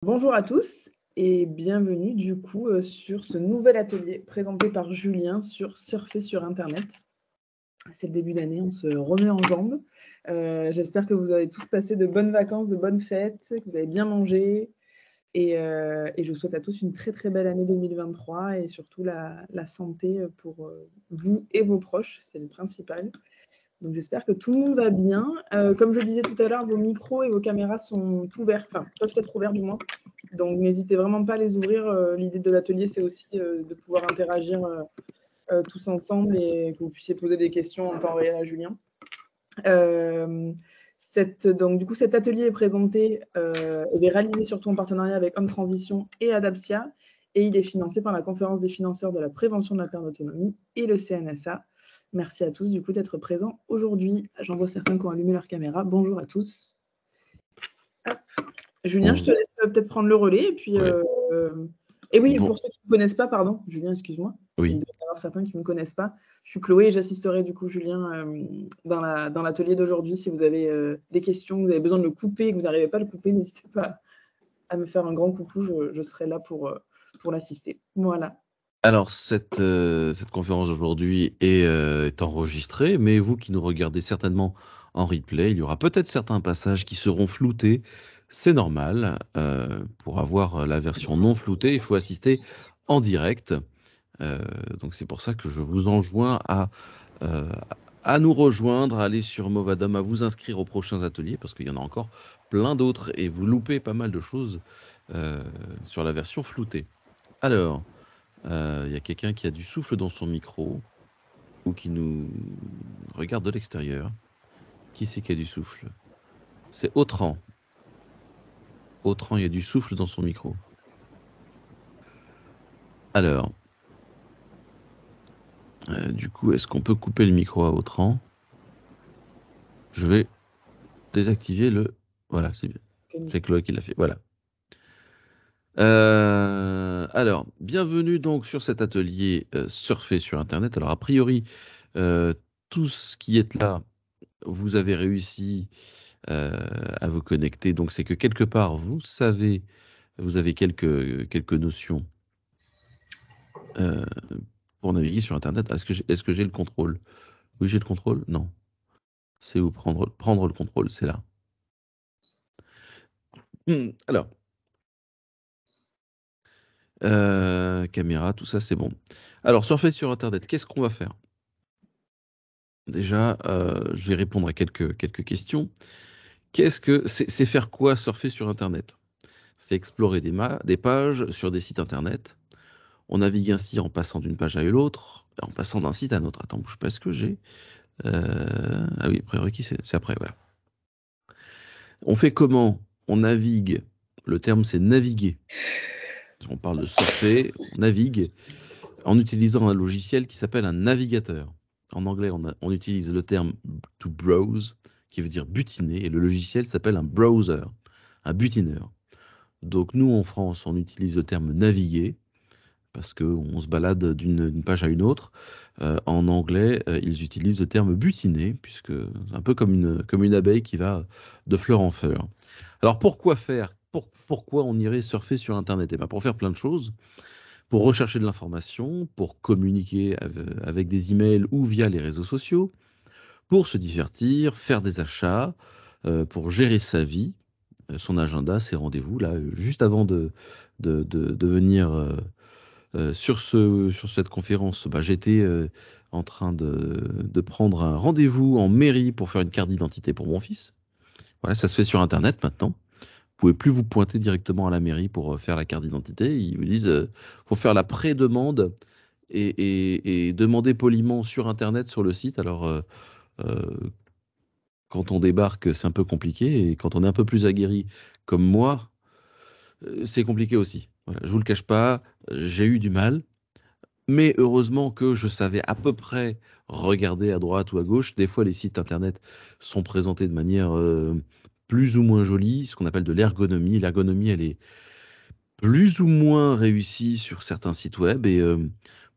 Bonjour à tous et bienvenue du coup sur ce nouvel atelier présenté par Julien sur surfer sur internet. C'est le début d'année, on se remet en jambes. J'espère que vous avez tous passé de bonnes vacances, de bonnes fêtes, que vous avez bien mangé et je vous souhaite à tous une très très belle année 2023 et surtout la santé pour vous et vos proches, c'est le principal. Donc j'espère que tout le monde va bien. Comme je disais tout à l'heure, vos micros et vos caméras sont ouverts, enfin peuvent être ouverts du moins. Donc n'hésitez vraiment pas à les ouvrir. L'idée de l'atelier, c'est aussi de pouvoir interagir tous ensemble et que vous puissiez poser des questions en temps réel à Julien. Donc du coup, cet atelier est présenté et est réalisé surtout en partenariat avec Homme Transition et Adaptia, et il est financé par la Conférence des financeurs de la prévention de la perte d'autonomie et le CNSA. Merci à tous du coup d'être présents aujourd'hui. J'en vois certains qui ont allumé leur caméra. Bonjour à tous. Hop. Julien, je te laisse peut-être prendre le relais. Et puis, et oui, pour ceux qui ne me connaissent pas, pardon, Julien, excuse-moi. Oui. Il doit y avoir certains qui ne me connaissent pas. Je suis Chloé et j'assisterai du coup Julien dans l'atelier d'aujourd'hui. Si vous avez des questions, vous avez besoin de le couper et que vous n'arrivez pas à le couper, n'hésitez pas à me faire un grand coucou. Je serai là pour l'assister. Voilà. Alors, cette conférence d'aujourd'hui est enregistrée, mais vous qui nous regardez certainement en replay, il y aura peut-être certains passages qui seront floutés. C'est normal. Pour avoir la version non floutée, il faut assister en direct. Donc, c'est pour ça que je vous enjoins à nous rejoindre, à aller sur Movadom, à vous inscrire aux prochains ateliers, parce qu'il y en a encore plein d'autres, et vous loupez pas mal de choses sur la version floutée. Alors... y a quelqu'un qui a du souffle dans son micro ou qui nous regarde de l'extérieur. Qui c'est qui a du souffle? C'est Autran. Autran, il y a du souffle dans son micro. Alors, du coup, est-ce qu'on peut couper le micro à Autran? Je vais désactiver le... Voilà, c'est bien. C'est Chloé qui l'a fait. Voilà. Alors, bienvenue donc sur cet atelier surfer sur Internet. Alors, a priori, tout ce qui est là, vous avez réussi à vous connecter. Donc, c'est que quelque part, vous savez, vous avez quelques notions pour naviguer sur Internet. Est-ce que j'ai le contrôle? Oui, j'ai le contrôle? Non. C'est où prendre le contrôle? C'est là. Alors, caméra, tout ça, c'est bon. Alors, surfer sur Internet, qu'est-ce qu'on va faire? Déjà, je vais répondre à quelques questions. Qu'est-ce que c'est faire quoi surfer sur Internet? C'est explorer des pages sur des sites Internet. On navigue ainsi en passant d'une page à l'autre, en passant d'un site à un autre. Attends, bouge pas, est-ce que j'ai... Ah oui, prérequis, c'est après, voilà. On fait comment? On navigue. Le terme, c'est naviguer. On parle de surfer, on navigue en utilisant un logiciel qui s'appelle un navigateur. En anglais, on utilise le terme to browse, qui veut dire butiner, et le logiciel s'appelle un browser, un butineur. Donc nous, en France, on utilise le terme naviguer, parce qu'on se balade d'une page à une autre. En anglais, ils utilisent le terme butiner, puisque c'est un peu comme une abeille qui va de fleur en fleur. Alors pourquoi faire? Pourquoi on irait surfer sur Internet? Eh bien, pour faire plein de choses. Pour rechercher de l'information, pour communiquer avec des emails ou via les réseaux sociaux, pour se divertir, faire des achats, pour gérer sa vie, son agenda, ses rendez-vous. Là, juste avant de venir sur cette conférence, j'étais en train de prendre un rendez-vous en mairie pour faire une carte d'identité pour mon fils. Voilà, ça se fait sur Internet maintenant. Vous pouvez plus vous pointer directement à la mairie pour faire la carte d'identité. Ils vous disent faut faire la pré-demande et demander poliment sur Internet, sur le site. Alors, euh, quand on débarque, c'est un peu compliqué. Et quand on est un peu plus aguerri, comme moi, c'est compliqué aussi. Voilà, je vous le cache pas, j'ai eu du mal. Mais heureusement que je savais à peu près regarder à droite ou à gauche. Des fois, les sites internet sont présentés de manière plus ou moins jolie, ce qu'on appelle de l'ergonomie. L'ergonomie, elle est plus ou moins réussie sur certains sites web. Et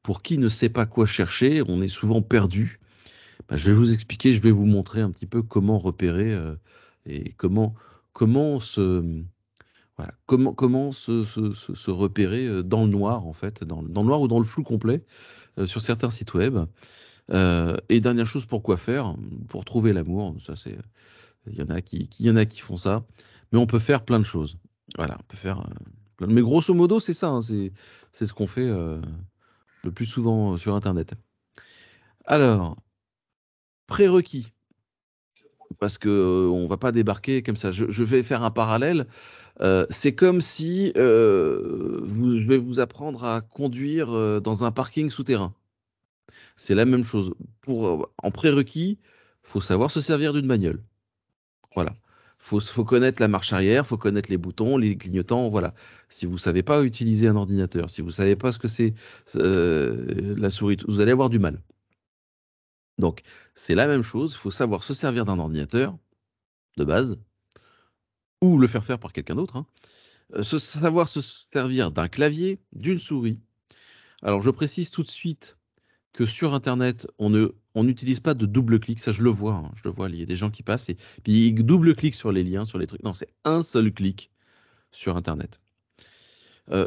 pour qui ne sait pas quoi chercher, on est souvent perdu. Je vais vous expliquer, je vais vous montrer un petit peu comment repérer et comment se Voilà. Comment se repérer dans le noir, en fait, dans le noir ou dans le flou complet sur certains sites web. Et dernière chose, pour quoi faire? Pour trouver l'amour. Ça, c'est, il y en a qui font ça. Mais on peut faire plein de choses. Voilà, on peut faire mais grosso modo, c'est ça, hein, c'est ce qu'on fait le plus souvent sur Internet. Alors, prérequis, parce que on va pas débarquer comme ça. Je vais faire un parallèle. C'est comme si je vais vous apprendre à conduire dans un parking souterrain. C'est la même chose. En prérequis, faut savoir se servir d'une bagnole. Voilà. Faut connaître la marche arrière, faut connaître les boutons, les clignotants, voilà. Si vous savez pas utiliser un ordinateur, si vous savez pas ce que c'est la souris, vous allez avoir du mal. Donc, c'est la même chose, il faut savoir se servir d'un ordinateur de base, ou le faire faire par quelqu'un d'autre, hein. Savoir se servir d'un clavier, d'une souris. Alors, je précise tout de suite que sur Internet, on n'utilise pas de double-clic. Ça, je le vois, hein, je le vois. Il y a des gens qui passent et puis ils double-cliquent sur les liens, sur les trucs. Non, c'est un seul clic sur Internet.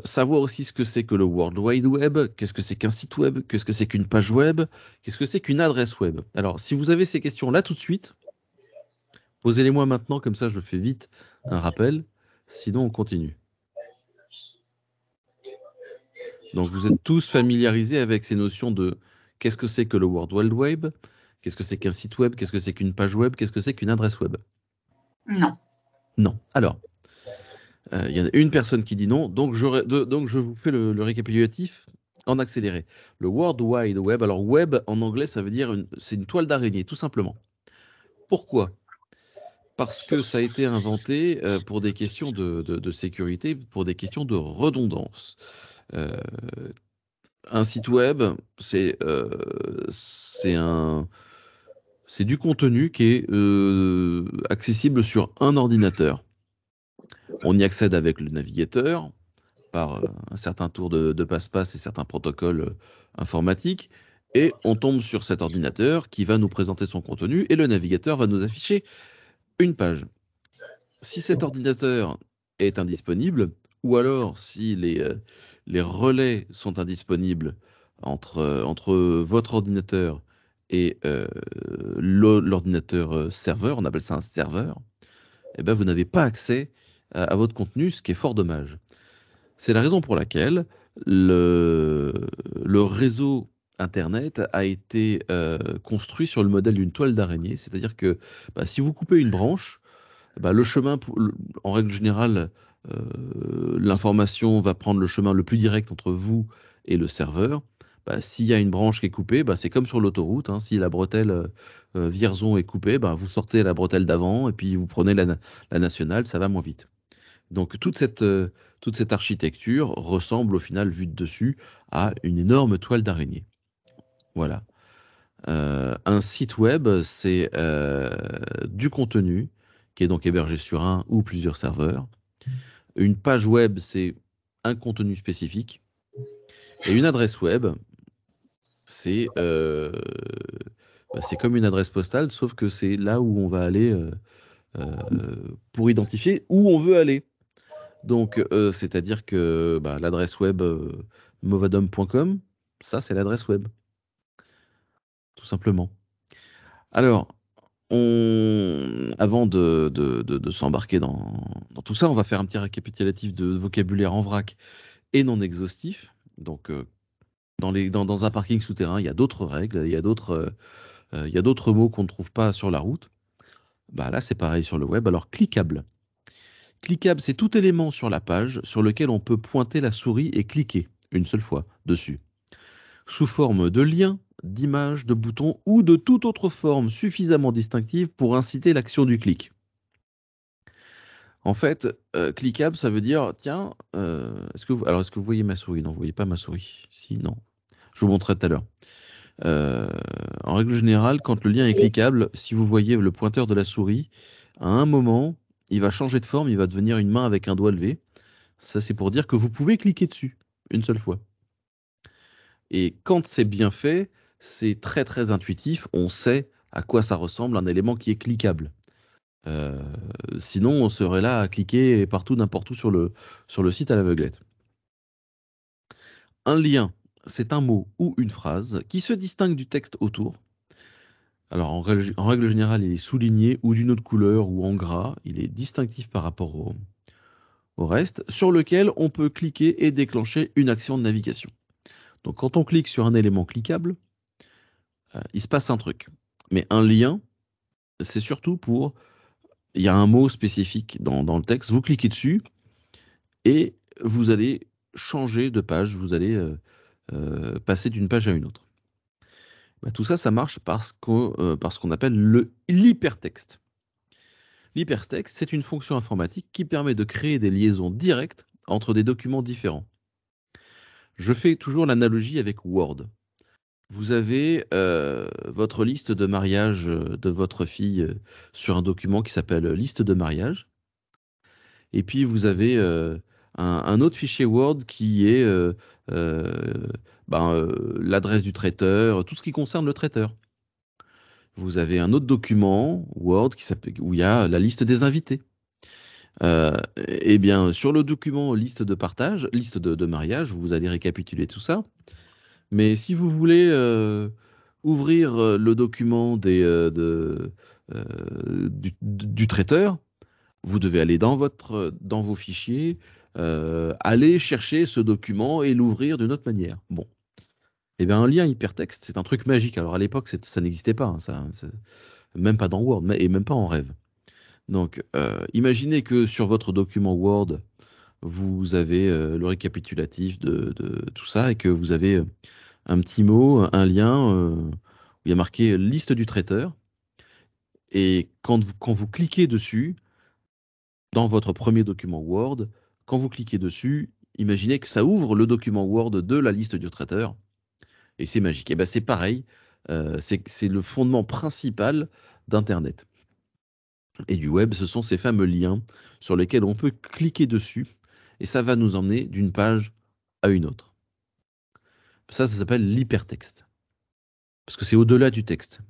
Savoir aussi ce que c'est que le World Wide Web, qu'est-ce que c'est qu'un site web, qu'est-ce que c'est qu'une page web, qu'est-ce que c'est qu'une adresse web. Alors, si vous avez ces questions-là tout de suite, posez-les-moi maintenant, comme ça je fais vite un rappel. Sinon, on continue. Donc, vous êtes tous familiarisés avec ces notions de qu'est-ce que c'est que le World Wide Web, qu'est-ce que c'est qu'un site web, qu'est-ce que c'est qu'une page web, qu'est-ce que c'est qu'une adresse web. Non. Non. Alors, il y en a une personne qui dit non, donc je vous fais le récapitulatif en accéléré. Le World Wide Web, alors web en anglais, ça veut dire c'est une toile d'araignée, tout simplement. Pourquoi? Parce que ça a été inventé pour des questions de sécurité, pour des questions de redondance. Euh, un site web, c'est du contenu qui est accessible sur un ordinateur. On y accède avec le navigateur, par un certain tour de passe-passe et certains protocoles informatiques, et on tombe sur cet ordinateur qui va nous présenter son contenu, et le navigateur va nous afficher une page. Si cet ordinateur est indisponible, ou alors si les relais sont indisponibles entre votre ordinateur et l'ordinateur serveur, on appelle ça un serveur, eh ben vous n'avez pas accès à votre contenu, ce qui est fort dommage. C'est la raison pour laquelle le réseau Internet a été construit sur le modèle d'une toile d'araignée, c'est-à-dire que si vous coupez une branche, le chemin, en règle générale, l'information va prendre le chemin le plus direct entre vous et le serveur. S'il y a une branche qui est coupée, c'est comme sur l'autoroute, hein, si la bretelle Vierzon est coupée, vous sortez la bretelle d'avant et puis vous prenez la nationale, ça va moins vite. Donc toute cette architecture ressemble au final, vue de dessus, à une énorme toile d'araignée. Voilà. Un site web, c'est du contenu qui est donc hébergé sur un ou plusieurs serveurs. Une page web, c'est un contenu spécifique. Et une adresse web, c'est comme une adresse postale, sauf que c'est là où on va aller pour identifier où on veut aller. Donc, c'est-à-dire que l'adresse web movadom.com, ça, c'est l'adresse web, tout simplement. Alors, avant de s'embarquer dans tout ça, on va faire un petit récapitulatif de vocabulaire en vrac et non exhaustif. Donc, dans un parking souterrain, il y a d'autres règles, il y a d'autres mots qu'on ne trouve pas sur la route. Là, c'est pareil sur le web. Alors, cliquable. Cliquable, c'est tout élément sur la page sur lequel on peut pointer la souris et cliquer une seule fois dessus, sous forme de lien, d'image, de bouton ou de toute autre forme suffisamment distinctive pour inciter l'action du clic. En fait, cliquable, ça veut dire, tiens, est-ce que vous voyez ma souris? Non, vous voyez pas ma souris. Si, non. Je vous montrerai tout à l'heure. En règle générale, quand le lien est cliquable, si vous voyez le pointeur de la souris, à un moment, il va changer de forme, il va devenir une main avec un doigt levé. Ça, c'est pour dire que vous pouvez cliquer dessus une seule fois. Et quand c'est bien fait, c'est très très intuitif. On sait à quoi ça ressemble un élément qui est cliquable. Euh, Sinon, on serait là à cliquer partout, n'importe où sur le site à l'aveuglette. Un lien, c'est un mot ou une phrase qui se distingue du texte autour. Alors, en règle générale, il est souligné ou d'une autre couleur ou en gras. Il est distinctif par rapport au reste, sur lequel on peut cliquer et déclencher une action de navigation. Donc, quand on clique sur un élément cliquable, il se passe un truc. Mais un lien, c'est surtout pour... Il y a un mot spécifique dans le texte, vous cliquez dessus et vous allez changer de page, vous allez passer d'une page à une autre. Bah, tout ça, ça marche parce qu'on appelle l'hypertexte. L'hypertexte, c'est une fonction informatique qui permet de créer des liaisons directes entre des documents différents. Je fais toujours l'analogie avec Word. Vous avez votre liste de mariage de votre fille sur un document qui s'appelle liste de mariage. Et puis vous avez un autre fichier Word qui est euh, l'adresse du traiteur, tout ce qui concerne le traiteur. Vous avez un autre document Word où il y a la liste des invités. Eh bien, sur le document liste de partage, liste de mariage, vous allez récapituler tout ça. Mais si vous voulez ouvrir le document du traiteur, vous devez aller dans vos fichiers, aller chercher ce document et l'ouvrir d'une autre manière. Bon. Eh bien, un lien hypertexte, c'est un truc magique. Alors, à l'époque, ça n'existait pas, hein, même pas dans Word, et même pas en rêve. Donc, imaginez que sur votre document Word, vous avez le récapitulatif de tout ça et que vous avez un petit mot, un lien où il y a marqué liste du traiteur. Et quand vous cliquez dessus, dans votre premier document Word, quand vous cliquez dessus, imaginez que ça ouvre le document Word de la liste du traiteur. Et c'est magique. Et ben c'est pareil, c'est le fondement principal d'Internet et du web. Ce sont ces fameux liens sur lesquels on peut cliquer dessus et ça va nous emmener d'une page à une autre. Ça s'appelle l'hypertexte. Parce que c'est au-delà du texte.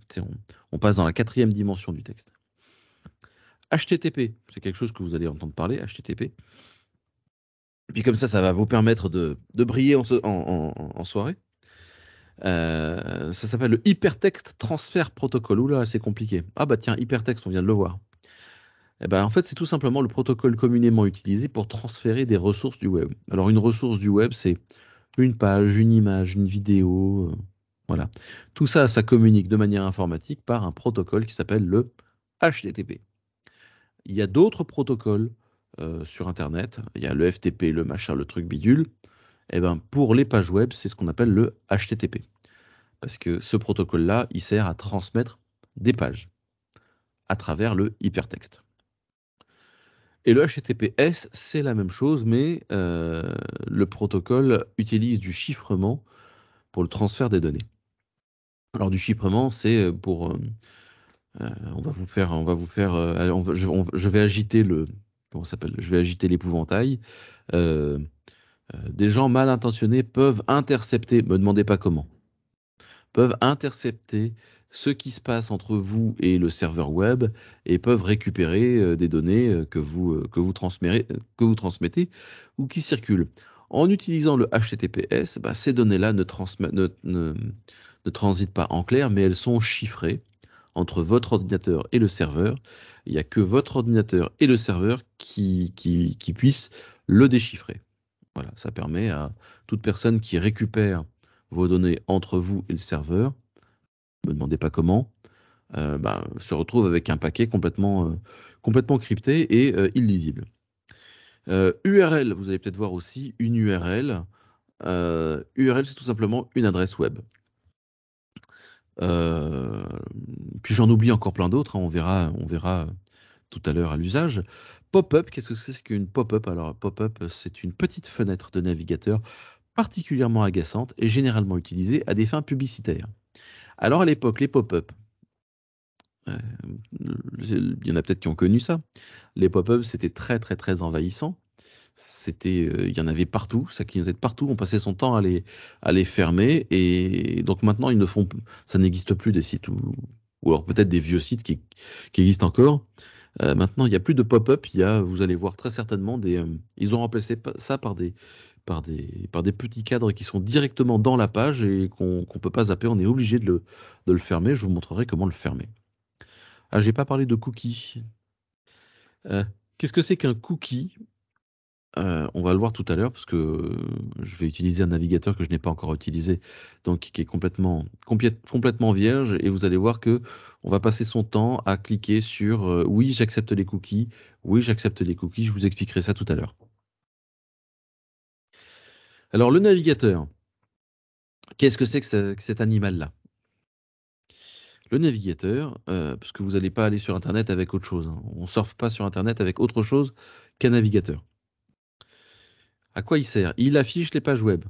On passe dans la quatrième dimension du texte. HTTP, c'est quelque chose que vous allez entendre parler, HTTP. Et puis comme ça va vous permettre de briller en soirée. Ça s'appelle le Hypertext Transfer Protocol. Oula, c'est compliqué. Ah bah tiens, hypertexte, on vient de le voir. Eh ben, en fait, c'est tout simplement le protocole communément utilisé pour transférer des ressources du web. Alors, une ressource du web, c'est une page, une image, une vidéo. Voilà. Tout ça, ça communique de manière informatique par un protocole qui s'appelle le HTTP. Il y a d'autres protocoles sur Internet. Il y a le FTP, le machin, le truc bidule. Eh ben, pour les pages web, c'est ce qu'on appelle le HTTP. Parce que ce protocole-là, il sert à transmettre des pages à travers le hypertexte. Et le HTTPS, c'est la même chose, mais le protocole utilise du chiffrement pour le transfert des données. Alors du chiffrement, c'est pour... je vais agiter comment ça s'appelle? Je vais agiter l'épouvantail. Euh, des gens mal intentionnés peuvent intercepter, me demandez pas comment, peuvent intercepter ce qui se passe entre vous et le serveur web et peuvent récupérer des données que vous transmettez ou qui circulent. En utilisant le HTTPS, bah, ces données-là ne transitent pas en clair, mais elles sont chiffrées entre votre ordinateur et le serveur. Il n'y a que votre ordinateur et le serveur qui puissent le déchiffrer. Voilà, ça permet à toute personne qui récupère vos données entre vous et le serveur, ne me demandez pas comment, se retrouve avec un paquet complètement crypté et illisible. URL, vous allez peut-être voir aussi une URL. URL, c'est tout simplement une adresse web. Puis j'en oublie encore plein d'autres, hein, on verra tout à l'heure à l'usage. Pop-up, qu'est-ce que c'est qu'une pop-up? Alors, pop-up, c'est une petite fenêtre de navigateur particulièrement agaçante et généralement utilisée à des fins publicitaires. Alors, à l'époque, les pop-up, il y en a peut-être qui ont connu ça. Les pop-up, c'était très, très, très envahissant. Il y en avait partout, ça clignotait de partout. On passait son temps à les fermer. Et donc maintenant, ça n'existe plus des sites ou alors peut-être des vieux sites qui existent encore. Maintenant, il n'y a plus de pop-up. Vous allez voir très certainement ils ont remplacé ça par des petits cadres qui sont directement dans la page et qu'on ne peut pas zapper. On est obligé de le fermer. Je vous montrerai comment le fermer. Ah, j'ai pas parlé de cookies. Euh, Qu'est-ce que c'est qu'un cookie? On va le voir tout à l'heure parce que je vais utiliser un navigateur que je n'ai pas encore utilisé, donc qui est complètement vierge, et vous allez voir que on va passer son temps à cliquer sur oui, j'accepte les cookies, oui, j'accepte les cookies, je vous expliquerai ça tout à l'heure. Alors le navigateur, qu'est-ce que c'est que cet animal-là? Le navigateur, parce que vous n'allez pas aller sur Internet avec autre chose, hein. On ne surfe pas sur Internet avec autre chose qu'un navigateur. À quoi il sert? Il affiche les pages web.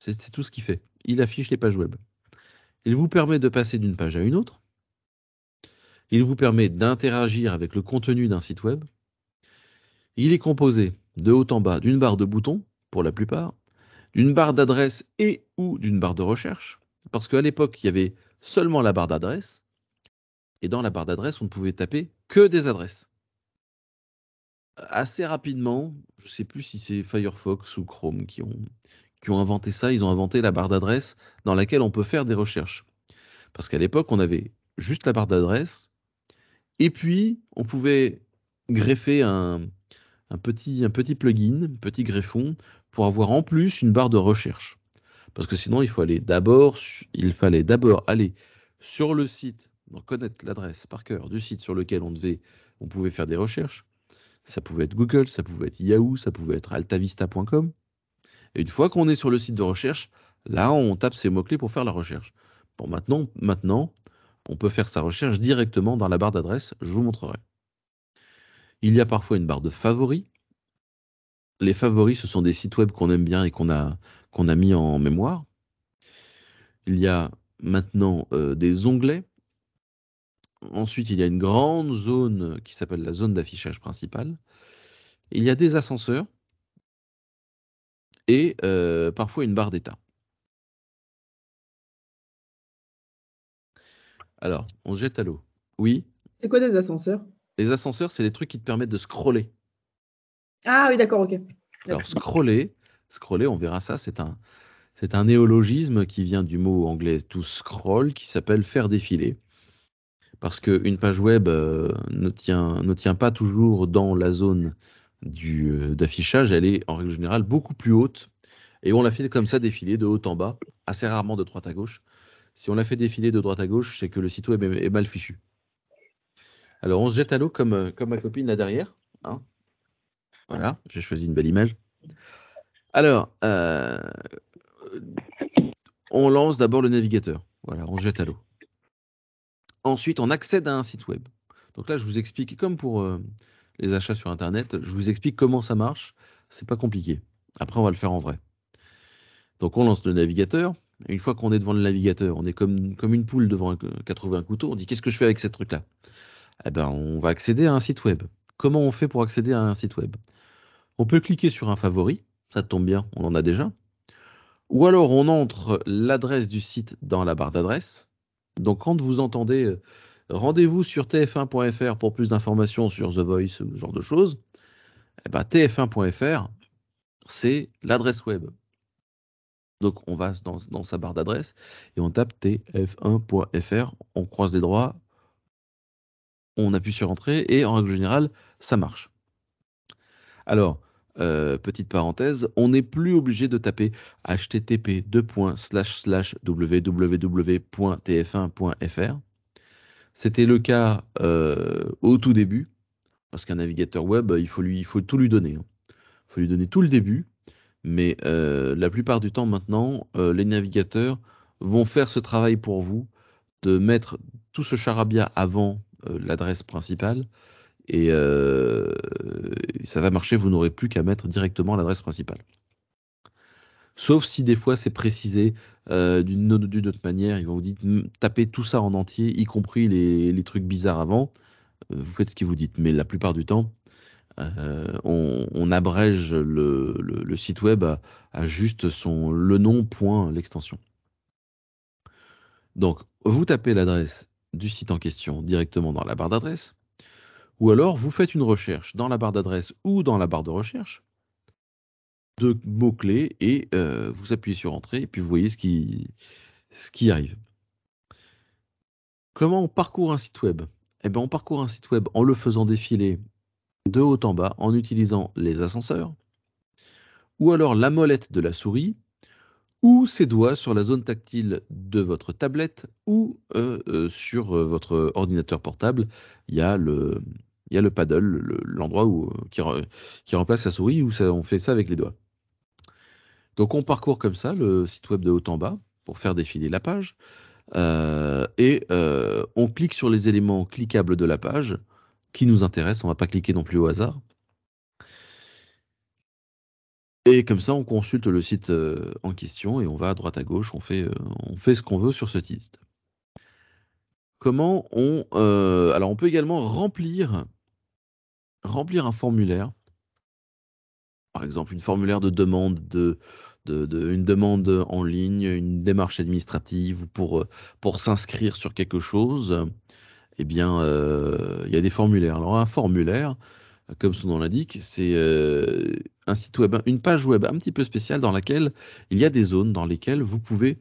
C'est tout ce qu'il fait. Il affiche les pages web. Il vous permet de passer d'une page à une autre. Il vous permet d'interagir avec le contenu d'un site web. Il est composé de haut en bas d'une barre de boutons, pour la plupart, d'une barre d'adresse et ou d'une barre de recherche. Parce qu'à l'époque, il y avait seulement la barre d'adresse. Et dans la barre d'adresse, on ne pouvait taper que des adresses. Assez rapidement, je ne sais plus si c'est Firefox ou Chrome qui ont inventé ça. Ils ont inventé la barre d'adresse dans laquelle on peut faire des recherches. Parce qu'à l'époque, on avait juste la barre d'adresse. Et puis, on pouvait greffer un petit plugin, un petit greffon, pour avoir en plus une barre de recherche. Parce que sinon, il fallait d'abord aller sur le site, donc connaître l'adresse par cœur du site sur lequel on pouvait faire des recherches. Ça pouvait être Google, ça pouvait être Yahoo, ça pouvait être altavista.com. Et une fois qu'on est sur le site de recherche, là, on tape ces mots-clés pour faire la recherche. Bon, maintenant, on peut faire sa recherche directement dans la barre d'adresse. Je vous montrerai. Il y a parfois une barre de favoris. Les favoris, ce sont des sites web qu'on aime bien et qu'on a mis en mémoire. Il y a maintenant des onglets. Ensuite, il y a une grande zone qui s'appelle la zone d'affichage principale. Il y a des ascenseurs et parfois une barre d'état. Alors, on se jette à l'eau. Oui, C'est quoi des ascenseurs? les ascenseurs, c'est les trucs qui te permettent de scroller. Ah oui, d'accord, ok. Alors, D'accord. scroller, on verra ça, c'est un néologisme qui vient du mot anglais to scroll, qui s'appelle faire défiler. Parce qu'une page web ne tient pas toujours dans la zone d'affichage, elle est en règle générale beaucoup plus haute. Et on la fait comme ça défiler de haut en bas, assez rarement de droite à gauche. Si on la fait défiler de droite à gauche, c'est que le site web est mal fichu. Alors on se jette à l'eau comme ma copine là derrière, hein. Voilà, j'ai choisi une belle image. Alors, on lance d'abord le navigateur. Voilà, on se jette à l'eau. Ensuite, on accède à un site web. Donc là, je vous explique, comme pour les achats sur Internet, je vous explique comment ça marche. C'est pas compliqué. Après, on va le faire en vrai. Donc, on lance le navigateur. Et une fois qu'on est devant le navigateur, on est comme une poule devant qui a trouvé un couteau. On dit, qu'est-ce que je fais avec ce truc-là? Eh ben, on va accéder à un site web. Comment on fait pour accéder à un site web? On peut cliquer sur un favori. Ça tombe bien, on en a déjà. Ou alors, on entre l'adresse du site dans la barre d'adresse. Donc, quand vous entendez rendez-vous sur tf1.fr pour plus d'informations sur The Voice ou ce genre de choses, eh ben, tf1.fr, c'est l'adresse web. Donc, on va dans sa barre d'adresse et on tape tf1.fr, on croise les doigts, on appuie sur Entrée et en règle générale, ça marche. Alors, petite parenthèse, on n'est plus obligé de taper http://www.tf1.fr. C'était le cas au tout début, parce qu'un navigateur web, il faut tout lui donner, hein. Il faut lui donner tout le début, mais la plupart du temps maintenant, les navigateurs vont faire ce travail pour vous, de mettre tout ce charabia avant l'adresse principale, et ça va marcher, vous n'aurez plus qu'à mettre directement l'adresse principale. Sauf si des fois c'est précisé d'une autre manière, ils vont vous dire tapez tout ça en entier, y compris les trucs bizarres avant. Vous faites ce qu'ils vous dites. Mais la plupart du temps, on abrège le site web à juste le nom, point, l'extension. Donc, vous tapez l'adresse du site en question directement dans la barre d'adresse. Ou alors, vous faites une recherche dans la barre d'adresse ou dans la barre de recherche de mots-clés et vous appuyez sur Entrée et puis vous voyez ce qui arrive. Comment on parcourt un site web? Eh ben, on parcourt un site web en le faisant défiler de haut en bas en utilisant les ascenseurs, ou alors la molette de la souris, ou ses doigts sur la zone tactile de votre tablette ou sur votre ordinateur portable. Il y a le paddle, l'endroit qui remplace la souris, où on fait ça avec les doigts. Donc on parcourt comme ça le site web de haut en bas pour faire défiler la page. Et on clique sur les éléments cliquables de la page qui nous intéressent. On ne va pas cliquer non plus au hasard. Et comme ça, on consulte le site en question et on va à droite à gauche. On fait ce qu'on veut sur ce site. Comment on... alors, on peut également remplir un formulaire. Par exemple, une formulaire de demande une demande en ligne, une démarche administrative pour s'inscrire sur quelque chose. Eh bien, il y a des formulaires. Alors, un formulaire, comme son nom l'indique, c'est un site web, une page web un petit peu spéciale dans laquelle il y a des zones dans lesquelles vous pouvez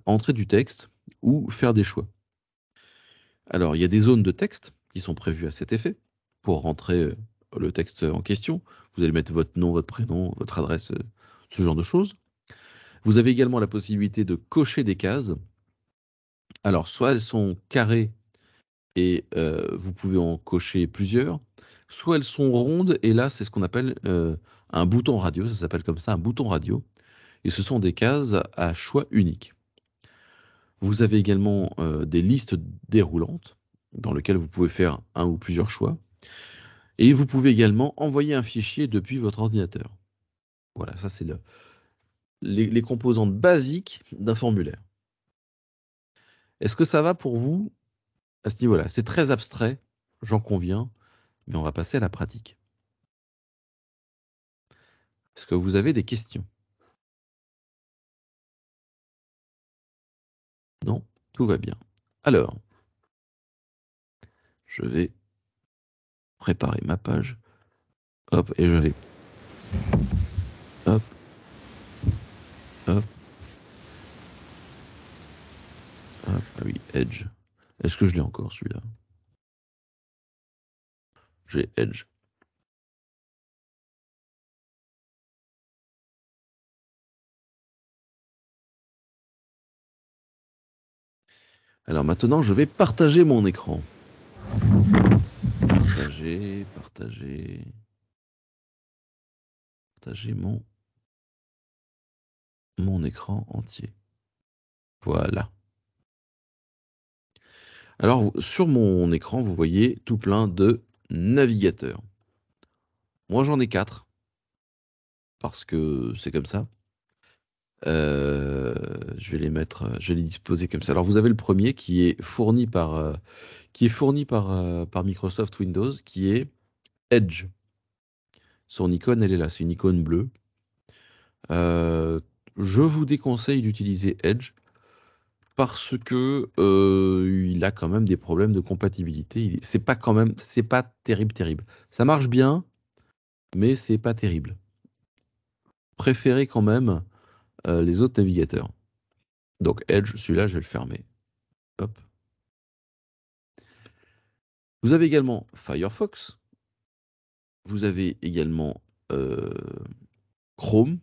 entrer du texte ou faire des choix. Alors, il y a des zones de texte qui sont prévues à cet effet pour rentrer le texte en question. Vous allez mettre votre nom, votre prénom, votre adresse, ce genre de choses. Vous avez également la possibilité de cocher des cases. Alors, soit elles sont carrées et vous pouvez en cocher plusieurs, soit elles sont rondes et là, c'est ce qu'on appelle un bouton radio. Ça s'appelle comme ça, un bouton radio. Et ce sont des cases à choix unique. Vous avez également des listes déroulantes dans lesquelles vous pouvez faire un ou plusieurs choix. Et vous pouvez également envoyer un fichier depuis votre ordinateur. Voilà, ça c'est les composantes basiques d'un formulaire. Est-ce que ça va pour vous à ce niveau-là? C'est très abstrait, j'en conviens, mais on va passer à la pratique. Est-ce que vous avez des questions? Non? Tout va bien. Alors, je vais préparer ma page. Hop, et je vais... Hop. Hop. Hop. Ah oui, Edge. Est-ce que je l'ai encore celui-là? J'ai Edge. Alors maintenant, je vais partager mon écran. Partager mon écran entier. Voilà. Alors, sur mon écran, vous voyez tout plein de navigateurs. Moi, j'en ai 4, parce que c'est comme ça. Je vais les disposer comme ça. Alors, vous avez le premier qui est fourni par Microsoft Windows, qui est Edge. Son icône, elle est là, c'est une icône bleue. Je vous déconseille d'utiliser Edge parce que il a quand même des problèmes de compatibilité. C'est pas terrible. Ça marche bien, mais c'est pas terrible. Préférez quand même les autres navigateurs. Donc Edge, celui-là, je vais le fermer. Hop. Vous avez également Firefox. Vous avez également Chrome.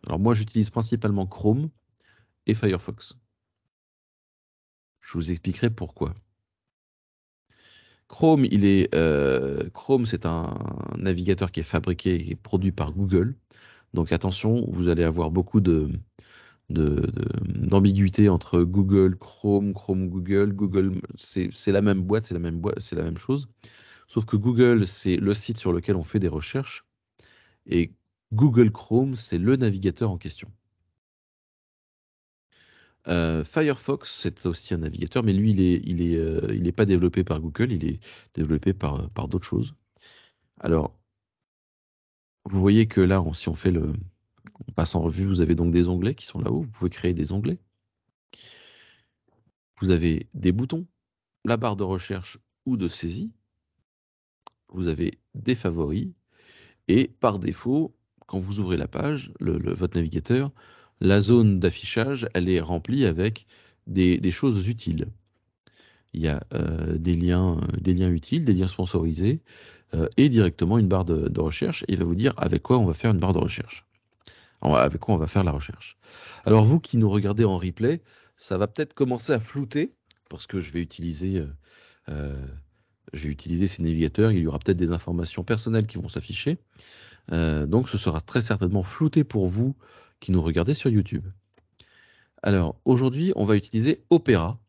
Alors moi, j'utilise principalement Chrome et Firefox. Je vous expliquerai pourquoi. Chrome, Chrome, c'est un navigateur qui est fabriqué et produit par Google. Donc attention, vous allez avoir beaucoup d'ambiguïté entre Google, Chrome, Google. Google, c'est la même boîte, c'est la même chose. Sauf que Google, c'est le site sur lequel on fait des recherches. Et Google Chrome, c'est le navigateur en question. Firefox, c'est aussi un navigateur, mais lui, il est pas développé par Google, il est développé par d'autres choses. Alors, vous voyez que là, si on passe en revue, vous avez donc des onglets qui sont là-haut. Vous pouvez créer des onglets. Vous avez des boutons, la barre de recherche ou de saisie. vous avez des favoris, et par défaut, quand vous ouvrez la page, votre navigateur, la zone d'affichage, elle est remplie avec des choses utiles. Il y a des liens utiles, des liens sponsorisés, et directement une barre de recherche, et il va vous dire avec quoi on va faire une barre de recherche. Avec quoi on va faire la recherche. Alors vous qui nous regardez en replay, ça va peut-être commencer à flouter, parce que je vais utiliser ces navigateurs, il y aura peut-être des informations personnelles qui vont s'afficher, donc ce sera très certainement flouté pour vous qui nous regardez sur YouTube. Alors aujourd'hui, on va utiliser Opera,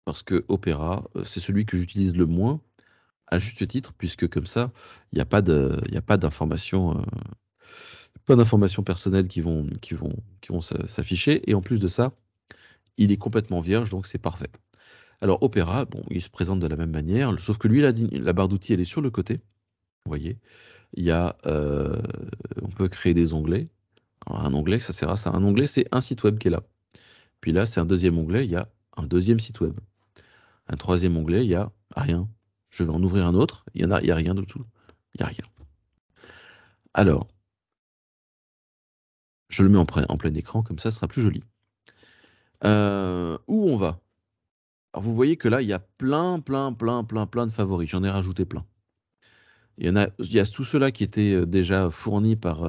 parce que Opera, c'est celui que j'utilise le moins, à juste titre, puisque comme ça, il n'y a pas d'informations personnelles qui vont s'afficher, et en plus de ça, il est complètement vierge, donc c'est parfait. Alors Opera, bon, il se présente de la même manière, sauf que lui, la barre d'outils, elle est sur le côté, vous voyez. Il y a, on peut créer des onglets. Alors, un onglet, ça sert à ça. Un onglet, c'est un site web qui est là. Puis là, c'est un deuxième onglet, il y a un deuxième site web. Un troisième onglet, il y a rien. Je vais en ouvrir un autre, il y a rien du tout. Il n'y a rien. Alors, je le mets en plein écran, comme ça, ce sera plus joli. Où on va? Alors, vous voyez que là, il y a plein de favoris. J'en ai rajouté plein. Il y a tous ceux-là qui étaient déjà fournis par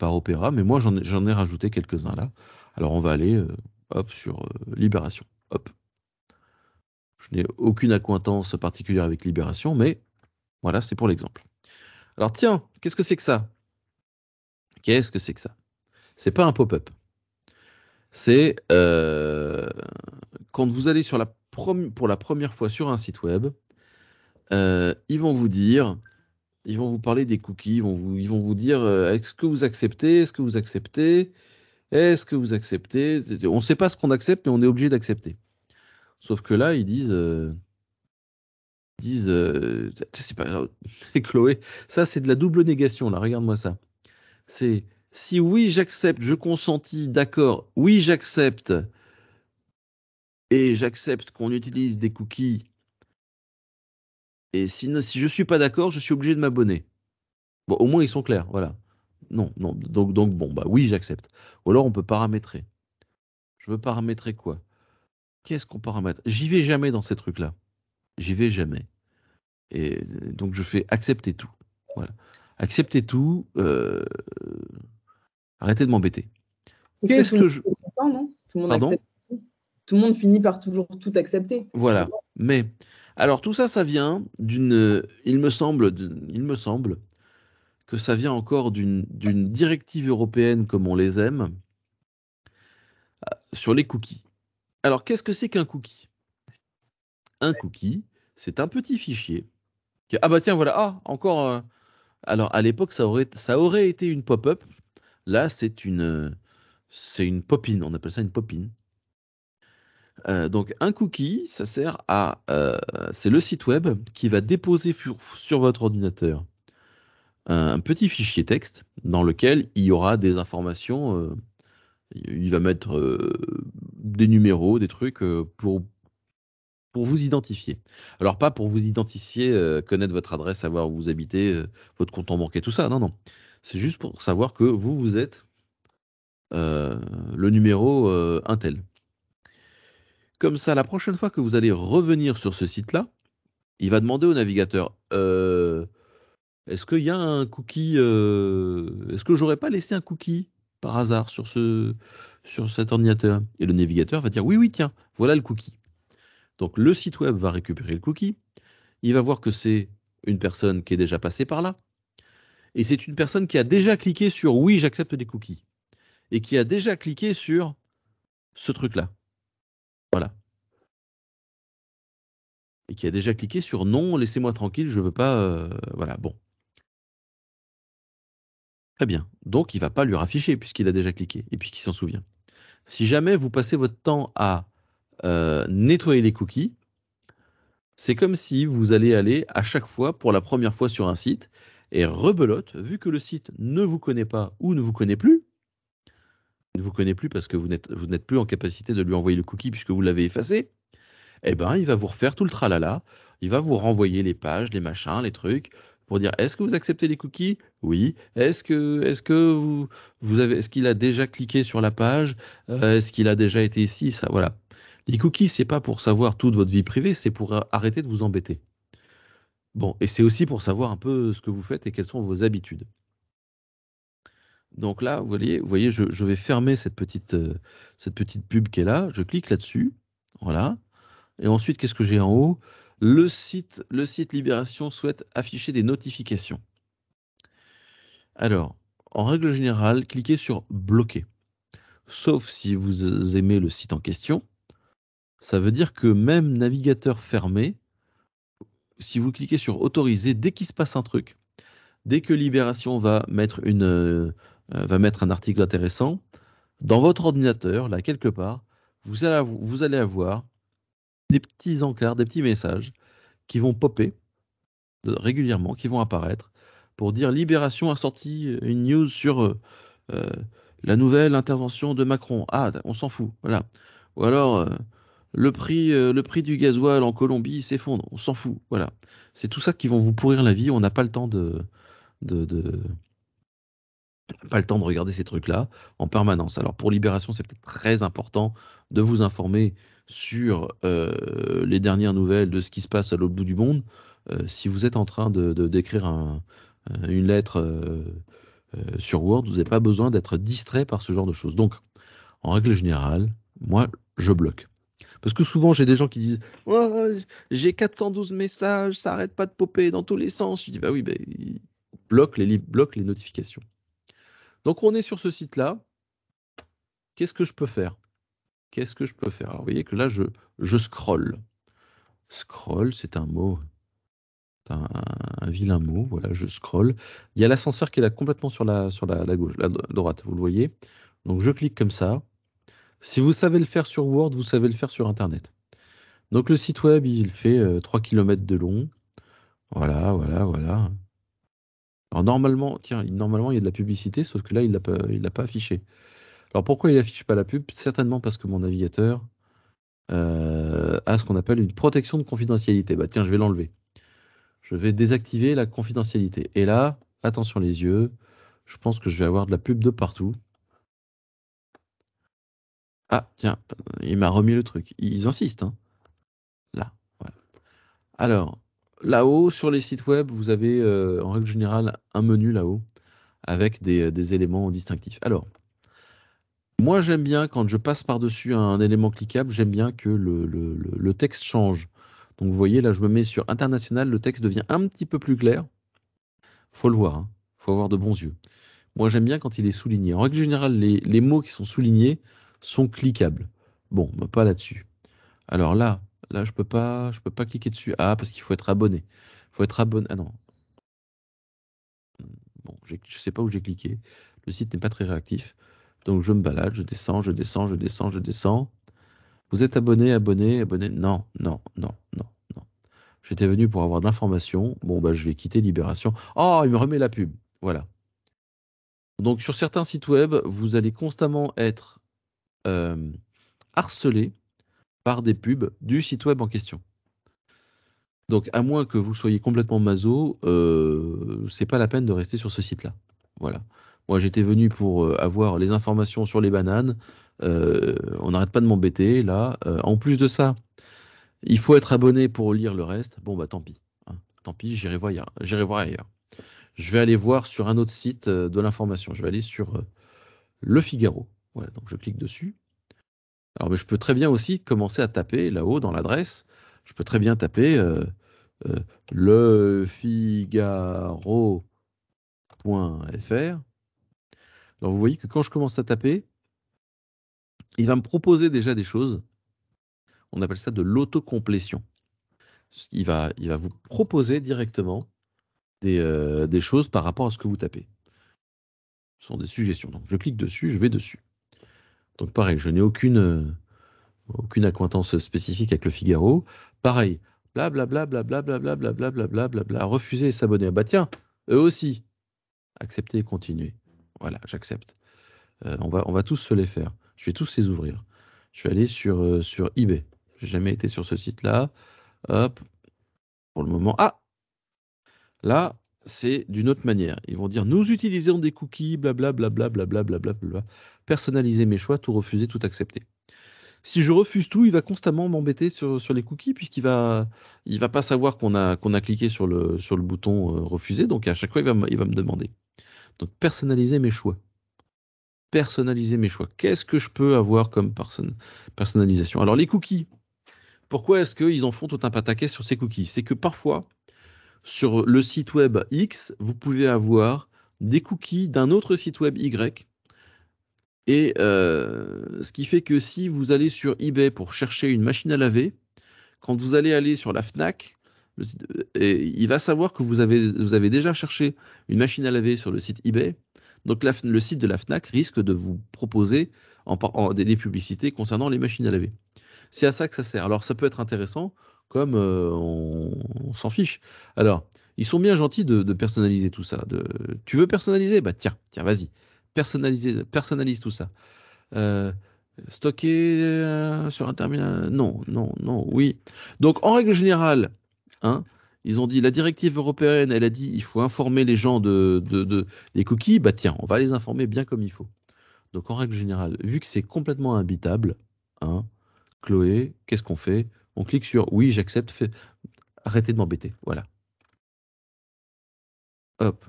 Opera, mais moi, j'en ai rajouté quelques-uns là. Alors, on va aller hop, sur Libération. Hop. Je n'ai aucune accointance particulière avec Libération, mais voilà, c'est pour l'exemple. Alors, tiens, qu'est-ce que c'est que ça? Qu'est-ce que c'est que ça? C'est pas un pop-up. C'est quand vous allez pour la première fois sur un site web, ils vont vous parler des cookies, ils vont vous dire est-ce que vous acceptez, est-ce que vous acceptez, est-ce que vous acceptez. On ne sait pas ce qu'on accepte, mais on est obligé d'accepter. Sauf que là, ils disent, c'est pas Chloé, ça c'est de la double négation là. Regarde-moi ça. C'est si oui j'accepte, je consentis, d'accord, oui j'accepte. Et j'accepte qu'on utilise des cookies. Et si je suis pas d'accord, je suis obligé de m'abonner. Bon, au moins ils sont clairs, voilà. Non, non, donc bon, bah oui, j'accepte. Ou alors on peut paramétrer. Je veux paramétrer quoi? Qu'est-ce qu'on paramètre? J'y vais jamais dans ces trucs-là. J'y vais jamais. Et donc je fais accepter tout. Voilà. Accepter tout. Arrêtez de m'embêter. Parce que Qu'est-ce tout le que monde je... est content, non? Tout le monde Pardon? accepte tout. Tout le monde finit par toujours tout accepter. Voilà. Mais alors tout ça, ça vient d'une. Il me semble que ça vient encore d'une directive européenne comme on les aime sur les cookies. Alors, qu'est-ce que c'est qu'un cookie? Un cookie, c'est un petit fichier. Ah bah tiens, voilà, ah, encore. Alors, à l'époque, ça aurait été une pop-up. Là, c'est une popine. On appelle ça une popine. Donc, un cookie, ça sert c'est le site web qui va déposer sur votre ordinateur un petit fichier texte dans lequel il y aura des informations. Il va mettre des numéros, des trucs pour vous identifier. Alors pas pour vous identifier, connaître votre adresse, savoir où vous habitez, votre compte en banque et tout ça. Non, non. C'est juste pour savoir que vous êtes le numéro un tel. Comme ça, la prochaine fois que vous allez revenir sur ce site-là, il va demander au navigateur est-ce qu'il y a un cookie est-ce que j'aurais pas laissé un cookie par hasard sur cet ordinateur? Et le navigateur va dire oui, oui, tiens, voilà le cookie. Donc le site web va récupérer le cookie, il va voir que c'est une personne qui est déjà passée par là, et c'est une personne qui a déjà cliqué sur oui, j'accepte des cookies, et qui a déjà cliqué sur ce truc-là. Voilà. Et qui a déjà cliqué sur non, laissez-moi tranquille, je veux pas. Voilà, bon. Très bien. Donc il va pas lui rafficher puisqu'il a déjà cliqué et puisqu'il s'en souvient. Si jamais vous passez votre temps à nettoyer les cookies, c'est comme si vous allez aller à chaque fois pour la première fois sur un site et rebelote, vu que le site ne vous connaît pas ou ne vous connaît plus, ne vous connaît plus parce que vous n'êtes plus en capacité de lui envoyer le cookie puisque vous l'avez effacé, eh ben il va vous refaire tout le tralala. Il va vous renvoyer les pages, les machins, les trucs, pour dire est-ce que vous acceptez les cookies? Oui. Est-ce qu'il a déjà cliqué sur la page? Est-ce qu'il a déjà été ici? Ça, voilà. Les cookies, c'est pas pour savoir toute votre vie privée, c'est pour arrêter de vous embêter. Bon, et c'est aussi pour savoir un peu ce que vous faites et quelles sont vos habitudes. Donc là, vous voyez, je vais fermer cette petite pub qui est là. Je clique là-dessus. Voilà. Et ensuite, qu'est-ce que j'ai en haut? Le site Libération souhaite afficher des notifications. Alors, en règle générale, cliquez sur bloquer. Sauf si vous aimez le site en question. Ça veut dire que même navigateur fermé, si vous cliquez sur autoriser, dès qu'il se passe un truc, dès que Libération va mettre un article intéressant, dans votre ordinateur, là, quelque part, vous allez avoir des petits encarts, des petits messages qui vont popper régulièrement, qui vont apparaître pour dire Libération a sorti une news sur euh, la nouvelle intervention de Macron. Ah, on s'en fout, voilà. Ou alors, le prix du gasoil en Colombie s'effondre, on s'en fout, voilà. C'est tout ça qui vont vous pourrir la vie, on n'a pas le temps de, de- pas le temps de regarder ces trucs-là en permanence. Alors pour Libération, c'est peut-être très important de vous informer sur les dernières nouvelles de ce qui se passe à l'autre bout du monde. Si vous êtes en train d'écrire une lettre sur Word, vous n'avez pas besoin d'être distrait par ce genre de choses. Donc, en règle générale, moi, je bloque. Parce que souvent, j'ai des gens qui disent oh, j'ai 412 messages, ça arrête pas de popper dans tous les sens. Je dis bah oui, bah, bloque les notifications. Donc on est sur ce site-là. Qu'est-ce que je peux faire? Qu'est-ce que je peux faire? Alors, vous voyez que là, je scrolle. Scroll, c'est un mot, c'est un vilain mot. Voilà, je scroll. Il y a l'ascenseur qui est là complètement sur la gauche, la droite, vous le voyez. Donc, je clique comme ça. Si vous savez le faire sur Word, vous savez le faire sur Internet. Donc, le site web, il fait 3 km de long. Voilà, voilà, voilà. Alors, normalement, tiens, normalement, il y a de la publicité, sauf que là, il l'a pas affiché. Alors, pourquoi il n'affiche pas la pub? Certainement parce que mon navigateur a ce qu'on appelle une protection de confidentialité. Bah tiens, je vais l'enlever. Je vais désactiver la confidentialité. Et là, attention les yeux, je pense que je vais avoir de la pub de partout. Ah, tiens, il m'a remis le truc. Ils insistent, hein. Là, voilà. Alors, là-haut, sur les sites web, vous avez en règle générale un menu là-haut avec des éléments distinctifs. Alors, moi j'aime bien quand je passe par-dessus un élément cliquable, j'aime bien que le texte change. Donc vous voyez, là je me mets sur international, le texte devient un petit peu plus clair. Faut le voir, hein. Faut avoir de bons yeux. Moi, j'aime bien quand il est souligné. En règle générale, les mots qui sont soulignés sont cliquables. Bon, bah, pas là-dessus. Alors là, je peux pas cliquer dessus. Ah, parce qu'il faut être abonné. Il faut être abonné. Ah non. Bon, je sais pas où j'ai cliqué. Le site n'est pas très réactif. Donc je me balade, je descends, je descends, je descends, je descends. Vous êtes abonné, abonné, abonné? Non, non, non, non, non. J'étais venu pour avoir de l'information. Bon, bah, je vais quitter Libération. Oh, il me remet la pub. Voilà. Donc sur certains sites web, vous allez constamment être euh, harcelé par des pubs du site web en question. Donc à moins que vous soyez complètement maso, c'est pas la peine de rester sur ce site-là. Voilà. Moi j'étais venu pour avoir les informations sur les bananes. On n'arrête pas de m'embêter là. En plus de ça, il faut être abonné pour lire le reste. Bon bah tant pis, hein. Tant pis, j'irai voir ailleurs. J'irai voir ailleurs. Je vais aller voir sur un autre site de l'information. Je vais aller sur Le Figaro. Voilà, donc je clique dessus. Alors, mais je peux très bien aussi commencer à taper là-haut dans l'adresse. Je peux très bien taper euh, lefigaro.fr. Alors, vous voyez que quand je commence à taper, il va me proposer déjà des choses. On appelle ça de l'autocomplétion. Il va vous proposer directement des choses par rapport à ce que vous tapez. Ce sont des suggestions. Donc, je clique dessus, je vais dessus. Donc, pareil, je n'ai aucune accointance spécifique avec le Figaro. Pareil, blablabla, blablabla, blablabla, blablabla, refuser et s'abonner. Ah bah tiens, eux aussi. Accepter et continuer. Voilà, j'accepte. On va tous se les faire. Je vais tous les ouvrir. Je vais aller sur eBay. J'ai jamais été sur ce site-là. Hop. pour le moment. Ah, là, c'est d'une autre manière. Ils vont dire, nous utilisons des cookies, blablabla, blablabla, blablabla. Personnaliser mes choix, tout refuser, tout accepter. Si je refuse tout, il va constamment m'embêter sur les cookies, il va pas savoir qu'on a cliqué sur le bouton refuser, donc à chaque fois, il va me demander. Donc, personnaliser mes choix. Personnaliser mes choix. Qu'est-ce que je peux avoir comme personnalisation? Alors, les cookies, pourquoi est-ce qu'ils en font tout un pataquès sur ces cookies? C'est que parfois, sur le site web X, vous pouvez avoir des cookies d'un autre site web Y. Et ce qui fait que si vous allez sur eBay pour chercher une machine à laver, quand vous allez aller sur la Fnac, il va savoir que vous avez déjà cherché une machine à laver sur le site eBay. Donc le site de la Fnac risque de vous proposer des publicités concernant les machines à laver. C'est à ça que ça sert. Alors ça peut être intéressant, comme on s'en fiche. Alors, ils sont bien gentils de personnaliser tout ça. Tu veux personnaliser? Bah tiens, vas-y. Personnalise tout ça. Euh, Stocker sur un terminal? Non, non, non, oui. Donc, en règle générale, hein, ils ont dit, la directive européenne, elle a dit, il faut informer les gens des cookies. Bah tiens, on va les informer bien comme il faut. Donc, en règle générale, vu que c'est complètement imbitable, hein, Chloé, qu'est-ce qu'on fait? On clique sur oui, j'accepte, arrêtez de m'embêter. Voilà. Hop.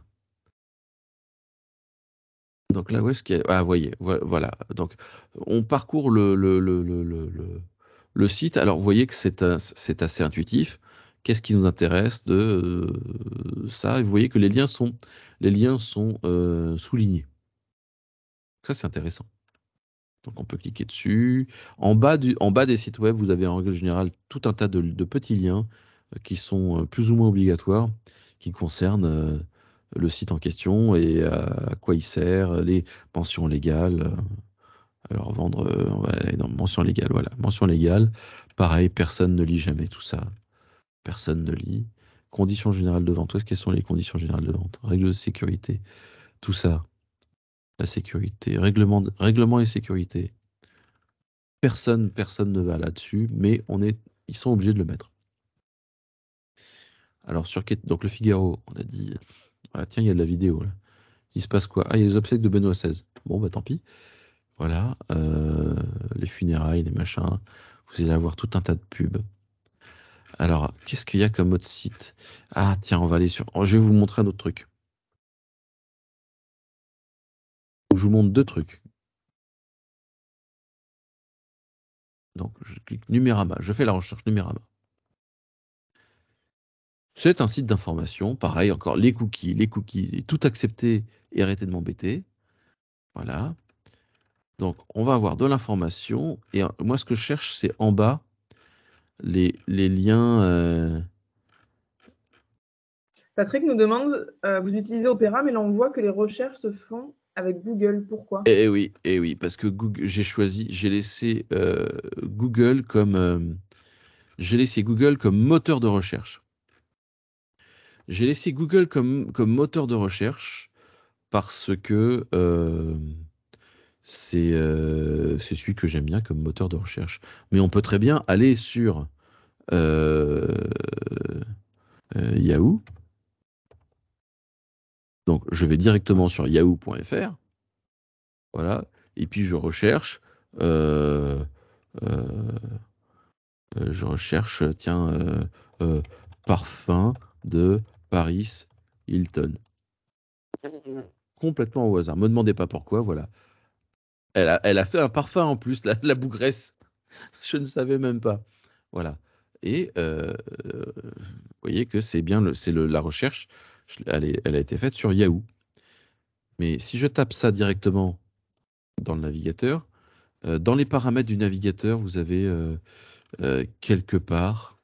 Donc là, où est-ce qu'il y a... Ah, voyez, voilà. Donc, on parcourt le site. Alors, vous voyez que c'est assez intuitif. Qu'est-ce qui nous intéresse de ça? Et vous voyez que les liens sont soulignés. Ça, c'est intéressant. Donc, on peut cliquer dessus. En bas des sites web, vous avez en règle générale tout un tas de petits liens qui sont plus ou moins obligatoires, qui concernent le site en question et à quoi il sert, les mentions légales. Alors, vendre, non, mention légale, voilà. Mention légale. Pareil, personne ne lit jamais tout ça. Personne ne lit. Conditions générales de vente. Quelles sont les conditions générales de vente? Règles de sécurité. Tout ça. La sécurité. Règlement et sécurité. Personne ne va là-dessus, mais ils sont obligés de le mettre. Alors, donc le Figaro, on a dit, voilà, tiens, il y a de la vidéo, là. Il se passe quoi? Ah, il y a les obsèques de Benoît XVI. Bon, bah tant pis. Voilà, les funérailles, les machins. Vous allez avoir tout un tas de pubs. Alors, qu'est-ce qu'il y a comme autre site? Ah, tiens, on va aller sur... Je vais vous montrer un autre truc. Je vous montre deux trucs. Donc, je clique Numérama. Je fais la recherche Numérama. C'est un site d'information. Pareil, encore les cookies, tout accepter et arrêter de m'embêter. Voilà. Donc, on va avoir de l'information. Et moi, ce que je cherche, c'est en bas les liens. Patrick nous demande, vous utilisez Opera, mais là on voit que les recherches se font avec Google. Pourquoi? Eh oui, parce que Google, j'ai laissé Google comme moteur de recherche. J'ai laissé Google comme moteur de recherche parce que c'est celui que j'aime bien comme moteur de recherche. Mais on peut très bien aller sur euh, Yahoo. Donc, je vais directement sur yahoo.fr. Voilà. Et puis, euh, euh, je recherche, tiens, parfum de Paris Hilton. Complètement au hasard. Me demandez pas pourquoi, voilà. Elle a fait un parfum en plus, la bougresse. Je ne savais même pas. Voilà. Et vous voyez que c'est bien la recherche. Elle a été faite sur Yahoo. Mais si je tape ça directement dans le navigateur, dans les paramètres du navigateur, vous avez quelque part,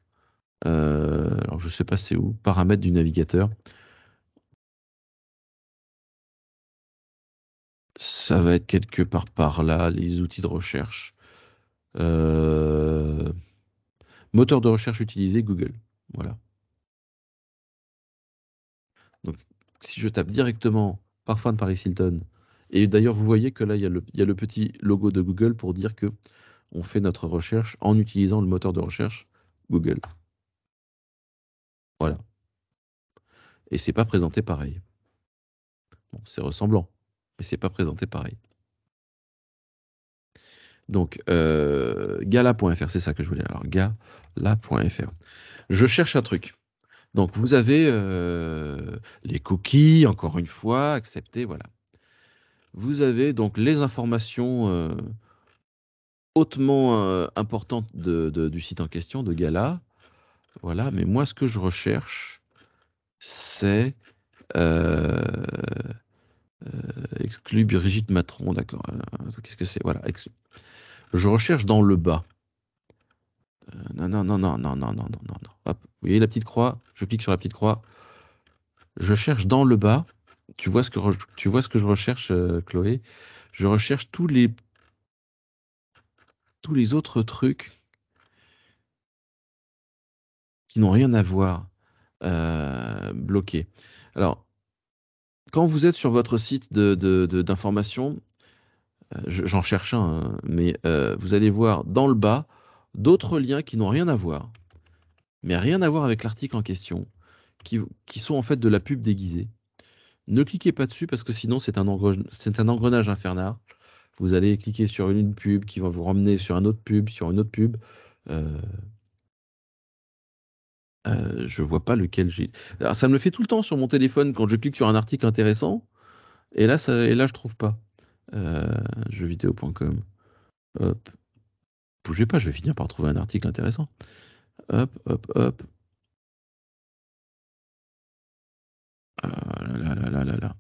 alors je ne sais pas c'est où, paramètres du navigateur. Ça va être quelque part par là, les outils de recherche. Euh, Moteur de recherche utilisé, Google. Voilà. Donc, si je tape directement parfum de Paris Hilton, et d'ailleurs, vous voyez que là, il y a le petit logo de Google pour dire que on fait notre recherche en utilisant le moteur de recherche Google. Voilà. Et c'est pas présenté pareil. Bon, c'est ressemblant, mais c'est pas présenté pareil. Donc, gala.fr, c'est ça que je voulais. Alors, gala.fr. Je cherche un truc. Donc, vous avez les cookies, encore une fois, accepter, voilà. Vous avez donc les informations hautement importantes du site en question, de Gala. Voilà, mais moi, ce que je recherche, c'est exclu Brigitte Matron, d'accord. Qu'est-ce que c'est? Voilà, je recherche dans le bas. Non, non, non, non, non, non, non, non, non, non. Hop, vous voyez la petite croix? Je clique sur la petite croix. Je cherche dans le bas. Tu vois ce que je recherche, Chloé? Je recherche tous les autres trucs qui n'ont rien à voir bloqués. Alors, quand vous êtes sur votre site d'information, j'en cherche un, hein, mais vous allez voir dans le bas d'autres liens qui n'ont rien à voir, mais rien à voir avec l'article en question, qui sont en fait de la pub déguisée. Ne cliquez pas dessus parce que sinon c'est un engrenage infernal. Vous allez cliquer sur une pub qui va vous ramener sur un autre pub, sur une autre pub. Je vois pas lequel j'ai. Alors, ça me le fait tout le temps sur mon téléphone quand je clique sur un article intéressant. Et là, je trouve pas. Jeuxvideo.com. Hop. Bougez pas, je vais finir par trouver un article intéressant. Hop, hop, hop. Ah là là là là là.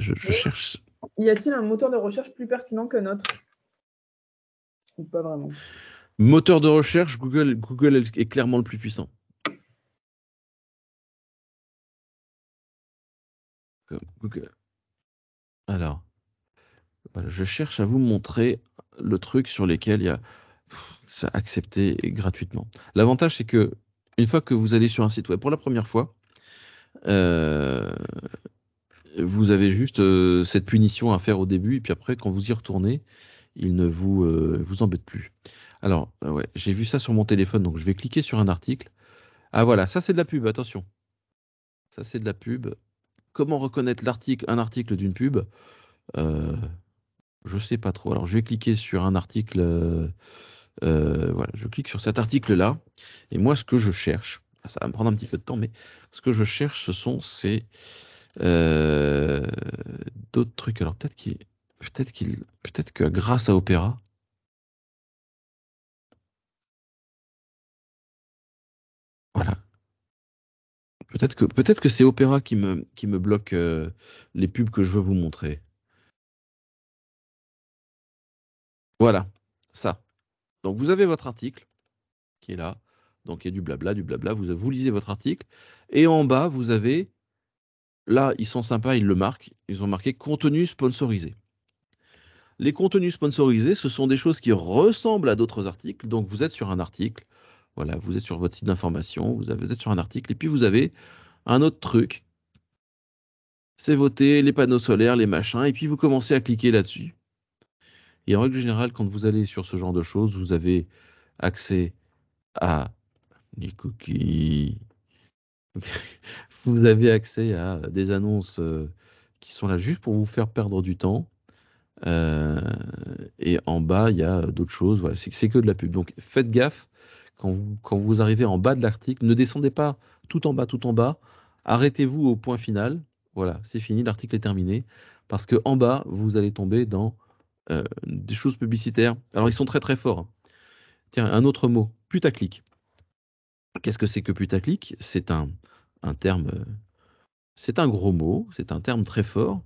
Je cherche. Y a-t-il un moteur de recherche plus pertinent que notre? Ou pas vraiment? Moteur de recherche, Google est clairement le plus puissant. Google. Alors, voilà, je cherche à vous montrer le truc sur lequel il y a ça accepté gratuitement. L'avantage, c'est que une fois que vous allez sur un site web pour la première fois, vous avez juste cette punition à faire au début, et puis après, quand vous y retournez, il ne vous embête plus. Alors, ouais, j'ai vu ça sur mon téléphone, donc je vais cliquer sur un article. Ah voilà, ça c'est de la pub, attention. Ça c'est de la pub. Comment reconnaître un article d'une pub? Je sais pas trop. Alors je vais cliquer sur un article. Voilà, je clique sur cet article-là. Et moi, ce que je cherche, ça va me prendre un petit peu de temps, mais ce que je cherche, ce sont euh, d'autres trucs. Alors peut-être que grâce à Opera, voilà. Peut-être que c'est Opera qui me bloque les pubs que je veux vous montrer. Voilà, ça. Donc vous avez votre article qui est là. Donc il y a du blabla, du blabla. Vous lisez votre article. Et en bas, vous avez, là, ils sont sympas, ils le marquent. Ils ont marqué contenu sponsorisé. Les contenus sponsorisés, ce sont des choses qui ressemblent à d'autres articles. Donc vous êtes sur un article. Voilà, vous êtes sur votre site d'information, vous êtes sur un article, et puis vous avez un autre truc. C'est voter, les panneaux solaires, les machins, et puis vous commencez à cliquer là-dessus. Et en règle générale, quand vous allez sur ce genre de choses, vous avez accès à les cookies. Vous avez accès à des annonces qui sont là juste pour vous faire perdre du temps. Euh, et en bas, il y a d'autres choses. Voilà, c'est que de la pub. Donc faites gaffe quand vous arrivez en bas de l'article. Ne descendez pas tout en bas, tout en bas. Arrêtez-vous au point final. Voilà, c'est fini, l'article est terminé. Parce que en bas, vous allez tomber dans des choses publicitaires. Alors ils sont très très forts, hein. Tiens, un autre mot, putaclic. Qu'est-ce que c'est que putaclic? C'est un terme, c'est un gros mot, c'est un terme très fort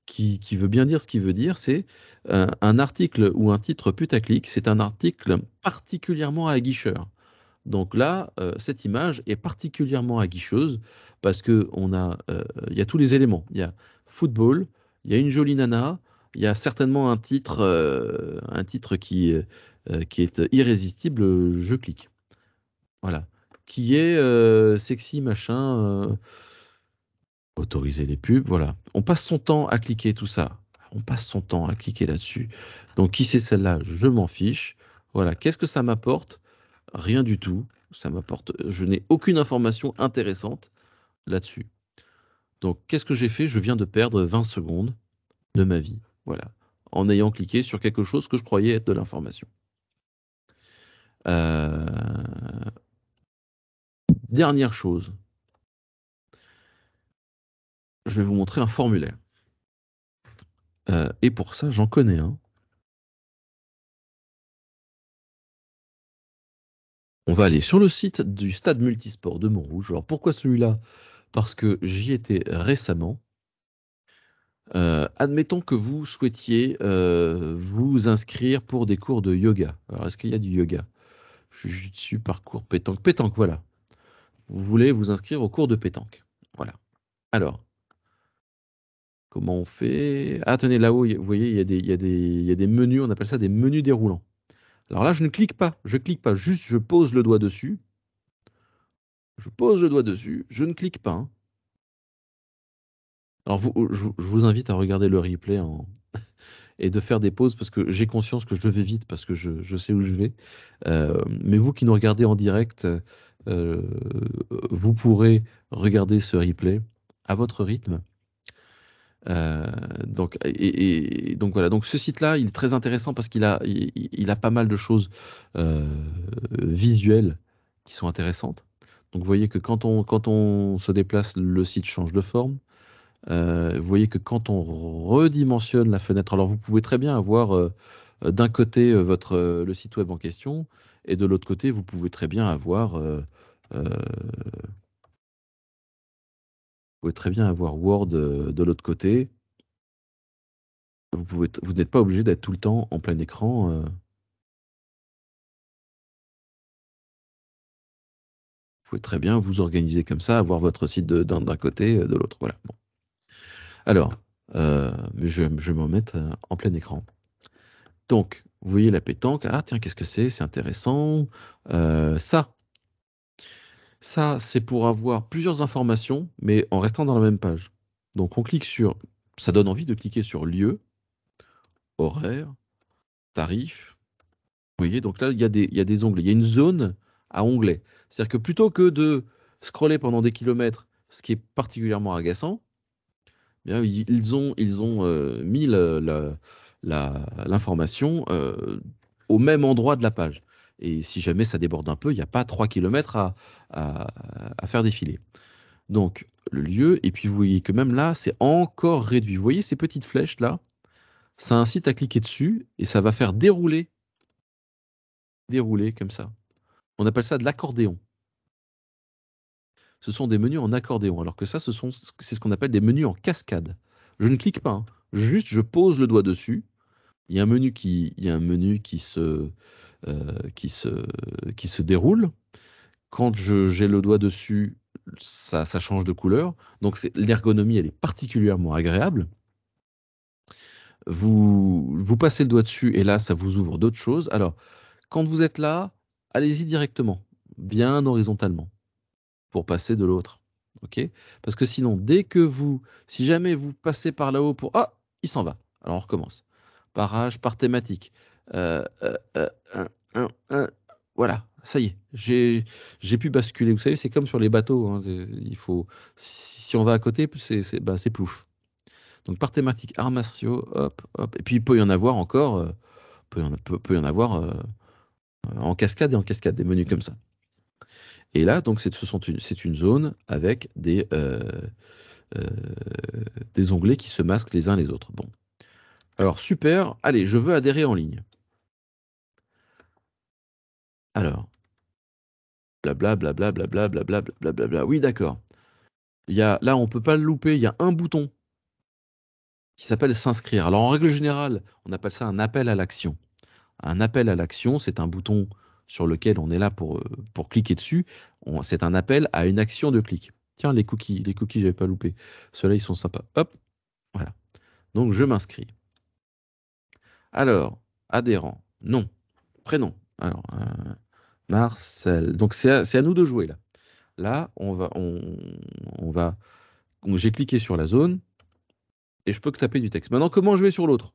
qui veut bien dire ce qu'il veut dire. C'est un article ou un titre putaclic, c'est un article particulièrement aguicheur. Donc là, cette image est particulièrement aguicheuse parce que il y a tous les éléments. Il y a football, il y a une jolie nana, il y a certainement un titre qui est irrésistible. Je clique. Voilà. Qui est sexy, machin. Autoriser les pubs, voilà. On passe son temps à cliquer tout ça. On passe son temps à cliquer là-dessus. Donc, qui c'est celle-là? Je m'en fiche. Voilà. Qu'est-ce que ça m'apporte? Rien du tout. Je n'ai aucune information intéressante là-dessus. Donc, qu'est-ce que j'ai fait? Je viens de perdre 20 secondes de ma vie. Voilà. En ayant cliqué sur quelque chose que je croyais être de l'information. Dernière chose. Je vais vous montrer un formulaire. Et pour ça, j'en connais un. On va aller sur le site du Stade Multisport de Montrouge. Alors pourquoi celui-là? Parce que j'y étais récemment. Admettons que vous souhaitiez vous inscrire pour des cours de yoga. Alors est-ce qu'il y a du yoga? Jujutsu, parcours, pétanque. Pétanque, voilà. Vous voulez vous inscrire au cours de pétanque. Voilà. Alors, comment on fait? Ah, tenez, là-haut, vous voyez, il y a des menus, on appelle ça des menus déroulants. Alors là, je ne clique pas, juste je pose le doigt dessus. Je pose le doigt dessus, je ne clique pas, hein. Alors je vous invite à regarder le replay et de faire des pauses parce que j'ai conscience que je vais vite parce que je sais où je vais. Mais vous qui nous regardez en direct, euh, vous pourrez regarder ce replay à votre rythme. Euh, donc voilà, donc ce site-là, il est très intéressant parce il a pas mal de choses visuelles qui sont intéressantes. Donc vous voyez que quand on se déplace, le site change de forme. Vous voyez que quand on redimensionne la fenêtre, alors vous pouvez très bien avoir d'un côté le site web en question et de l'autre côté, vous pouvez très bien avoir Word de l'autre côté. Vous n'êtes pas obligé d'être tout le temps en plein écran. Vous pouvez très bien vous organiser comme ça, avoir votre site d'un côté, de l'autre. Voilà. Bon. Alors, je vais me remettre en plein écran. Donc, vous voyez la pétanque. Ah, tiens, qu'est-ce que c'est? C'est intéressant. Ça, c'est pour avoir plusieurs informations, mais en restant dans la même page. Donc, on clique sur. Ça donne envie de cliquer sur lieu, horaire, tarif. Vous voyez, donc là, il y a des onglets. Il y a une zone à onglets. C'est-à-dire que plutôt que de scroller pendant des kilomètres, ce qui est particulièrement agaçant, eh bien, ils ont mis l'information au même endroit de la page. Et si jamais ça déborde un peu, il n'y a pas 3 kilomètres à, à faire défiler. Donc, le lieu, et puis vous voyez que même là, c'est encore réduit. Vous voyez ces petites flèches là? Ça incite à cliquer dessus et ça va faire dérouler comme ça. On appelle ça de l'accordéon. Ce sont des menus en accordéon, alors que ça, c'est ce qu'on appelle des menus en cascade. Je ne clique pas, hein. Juste je pose le doigt dessus. Il y a un menu qui se déroule. Quand j'ai le doigt dessus, ça change de couleur. Donc l'ergonomie, elle est particulièrement agréable. Vous passez le doigt dessus et là, ça vous ouvre d'autres choses. Alors, quand vous êtes là, allez-y directement, bien horizontalement, pour passer de l'autre. OK? Parce que sinon, si jamais vous passez par là-haut pour, ah, il s'en va. Alors on recommence. Par âge, par thématique. Un, un. Voilà, ça y est, j'ai pu basculer. Vous savez, c'est comme sur les bateaux, hein, si on va à côté, c'est plouf. Donc par thématique, arts martiaux, hop, hop. Et puis il peut y en avoir encore, peut y en avoir en cascade et en cascade, des menus comme ça. Et là, donc c'est une zone avec euh, des onglets qui se masquent les uns les autres. Bon. Alors super, allez, je veux adhérer en ligne. Alors, blabla, blabla, blabla, blabla, blabla, blabla. Oui, d'accord. Là, on peut pas le louper, il y a un bouton qui s'appelle s'inscrire. Alors en règle générale, on appelle ça un appel à l'action. Un appel à l'action, c'est un bouton sur lequel on est là pour cliquer dessus. C'est un appel à une action de clic. Tiens, les cookies, j'avais pas loupé. Ceux-là, ils sont sympas. Hop, voilà. Donc je m'inscris. Alors, adhérent, nom, prénom. Alors, Marcel. Donc c'est à nous de jouer là. Là, on va. J'ai cliqué sur la zone et je peux que taper du texte. Maintenant, comment je vais sur l'autre?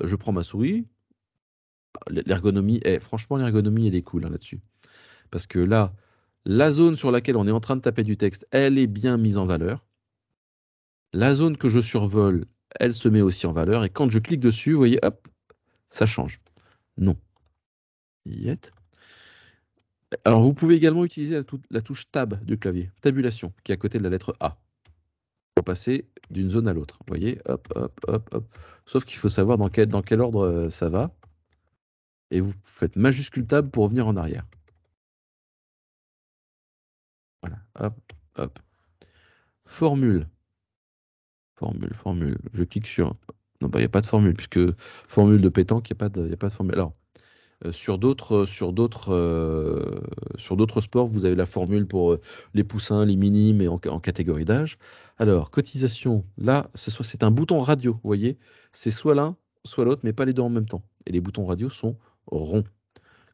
Je prends ma souris, L'ergonomie, franchement, l'ergonomie, elle est cool, hein, là-dessus. Parce que là, la zone sur laquelle on est en train de taper du texte, elle est bien mise en valeur. La zone que je survole, elle se met aussi en valeur. Et quand je clique dessus, vous voyez, hop, ça change. Non. Yet. Alors, vous pouvez également utiliser la touche Tab du clavier, tabulation, qui est à côté de la lettre A, pour passer d'une zone à l'autre. Vous voyez, hop, hop, hop, hop. Sauf qu'il faut savoir dans quel ordre ça va. Et vous faites majuscule Tab pour revenir en arrière. Voilà, hop, hop. Formule. Formule. Je clique sur... Non, bah, il n'y a pas de formule, puisque formule de pétanque, il n'y a pas de formule. Alors, sur d'autres sports, vous avez la formule pour les poussins, les minimes et en catégorie d'âge. Alors, cotisation, là, c'est un bouton radio, vous voyez, c'est soit l'un, soit l'autre, mais pas les deux en même temps. Et les boutons radio sont ronds.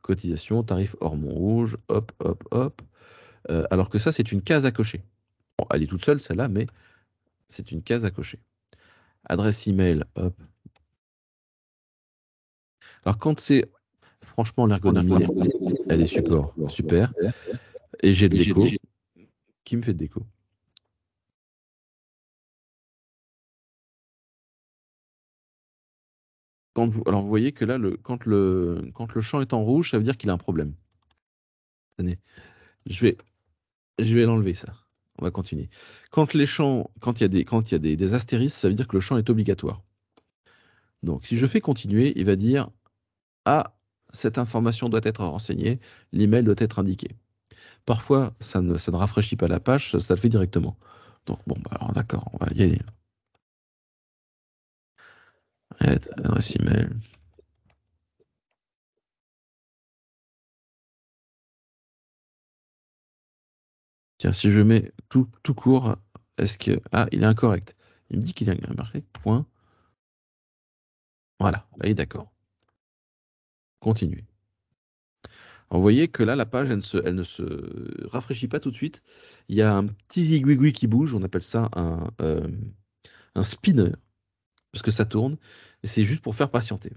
Cotisation, tarif hors Montrouge, hop, hop, hop. Alors que ça, c'est une case à cocher. Bon, elle est toute seule, celle-là, mais c'est une case à cocher. Adresse email, hop. Alors, quand c'est... Franchement, l'ergonomie, elle est super. Et j'ai de l'écho. Qui me fait de l'écho? Alors, vous voyez que là, quand le champ est en rouge, ça veut dire qu'il a un problème. Attendez, je vais l'enlever, ça. On va continuer. Quand il y a des astérisques, ça veut dire que le champ est obligatoire. Donc, si je fais continuer, il va dire: ah, cette information doit être renseignée, l'email doit être indiqué. Parfois, ça ne rafraîchit pas la page, ça le fait directement. Donc, bon, bah, alors d'accord, on va y aller. Adresse email. Tiens, si je mets tout court, est-ce que... Ah, il est incorrect. Il me dit qu'il est marqué, point. Voilà, là, il est d'accord. Continuez. Vous voyez que là, la page, elle ne se rafraîchit pas tout de suite. Il y a un petit zigouigoui qui bouge, on appelle ça un spinner, parce que ça tourne, et c'est juste pour faire patienter.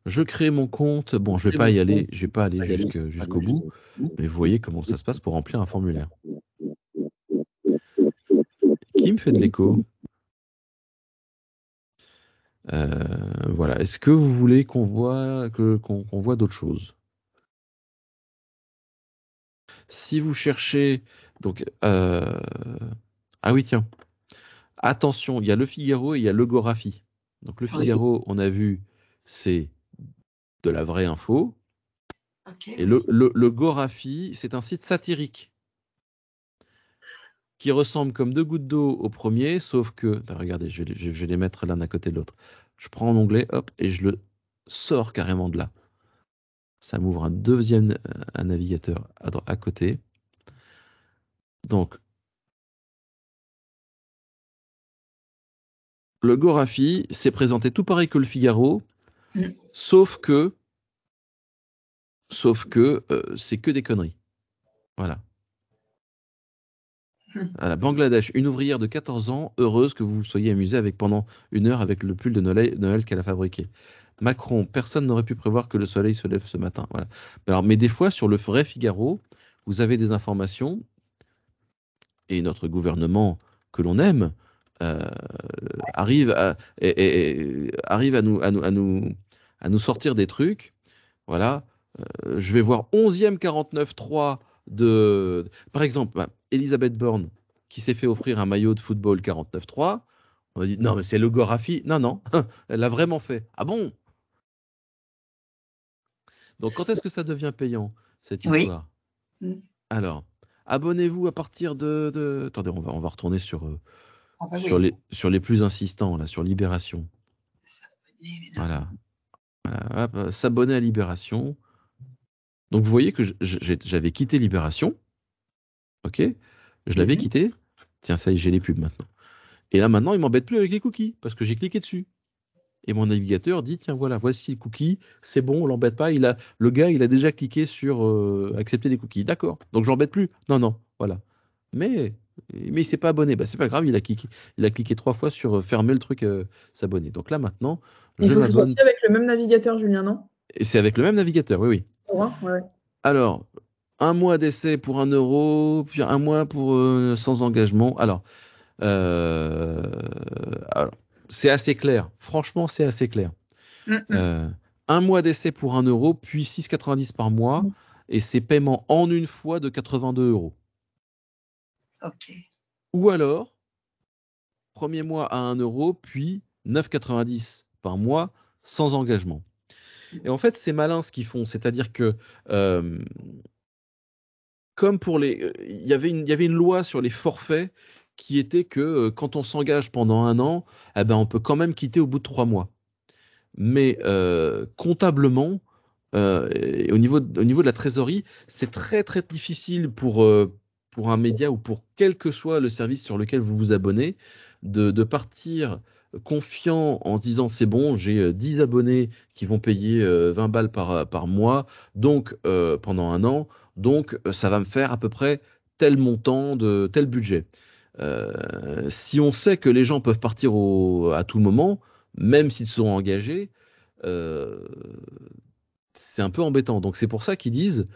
Je crée mon compte. Bon, je vais pas aller jusqu'au bout, mais vous voyez comment ça se passe pour remplir un formulaire. Qui me fait de l'écho? Voilà. Est-ce que vous voulez qu'on voit d'autres choses? Si vous cherchez, donc, ah oui, tiens, attention, il y a Le Figaro et il y a Le Goraphie. Donc Le Figaro, on a vu, c'est de la vraie info. Et le Goraphie, c'est un site satirique qui ressemble comme deux gouttes d'eau au premier, sauf que, attends, regardez, je vais les mettre l'un à côté de l'autre. Je prends mon onglet, hop, et je le sors carrément de là. Ça m'ouvre un deuxième un navigateur à côté. Donc, le Goraphie, c'est présenté tout pareil que le Figaro, sauf que c'est que des conneries. Voilà. Voilà, Bangladesh, une ouvrière de 14 ans, heureuse que vous vous soyez amusé pendant 1 heure avec le pull de Noël qu'elle a fabriqué. Macron, personne n'aurait pu prévoir que le soleil se lève ce matin. Voilà. Alors, mais des fois, sur le vrai Figaro, vous avez des informations, et notre gouvernement que l'on aime euh, arrive arrive à nous sortir des trucs. Voilà. Je vais voir 11e 49.3 de... Par exemple, Elisabeth Borne, qui s'est fait offrir un maillot de football 49.3. On va dire, non, mais c'est le Gorafi. Non, non, elle l'a vraiment fait. Ah bon? Donc, quand est-ce que ça devient payant, cette histoire? Alors, abonnez-vous à partir de... Attendez, on va retourner sur les plus insistants, là, sur Libération. Voilà. Voilà, hop, s'abonner à Libération. Donc, vous voyez que j'avais quitté Libération. OK? Je l'avais quitté. Tiens, ça y est, j'ai les pubs maintenant. Et là, maintenant, il m'embête plus avec les cookies parce que j'ai cliqué dessus. Et mon navigateur dit, tiens, voilà, voici les cookies, c'est bon, on l'embête pas. Le gars, il a déjà cliqué sur accepter les cookies. D'accord. Donc, je l'embête plus. Non, non, voilà. Mais il s'est pas abonné. Bah, c'est pas grave, il a cliqué 3 fois sur fermer le truc s'abonner. Donc là, maintenant, Il je faut que ce soit m'abonne. aussi avec le même navigateur, Julien, non? Et c'est avec le même navigateur, oui, oui. Ouais. Alors, un mois d'essai pour 1 €, puis un mois pour sans engagement. Euh, alors, c'est assez clair. Franchement, c'est assez clair. Euh, un mois d'essai pour 1 €, puis 6,90 par mois, et c'est paiement en une fois de 82 €. Ok. Ou alors, premier mois à 1 €, puis 9,90 par mois sans engagement. Et en fait, c'est malin ce qu'ils font, c'est-à-dire que euh, comme pour les, il y avait une loi sur les forfaits qui était que quand on s'engage pendant 1 an, eh ben, on peut quand même quitter au bout de 3 mois. Mais comptablement, et au niveau de la trésorerie, c'est très très difficile pour un média ou pour quel que soit le service sur lequel vous vous abonnez, de partir confiant en se disant c'est bon, j'ai 10 abonnés qui vont payer 20 balles par mois, donc pendant 1 an, donc ça va me faire à peu près tel montant de tel budget. Si on sait que les gens peuvent partir à tout moment, même s'ils sont engagés, euh, c'est un peu embêtant. Donc c'est pour ça qu'ils disent,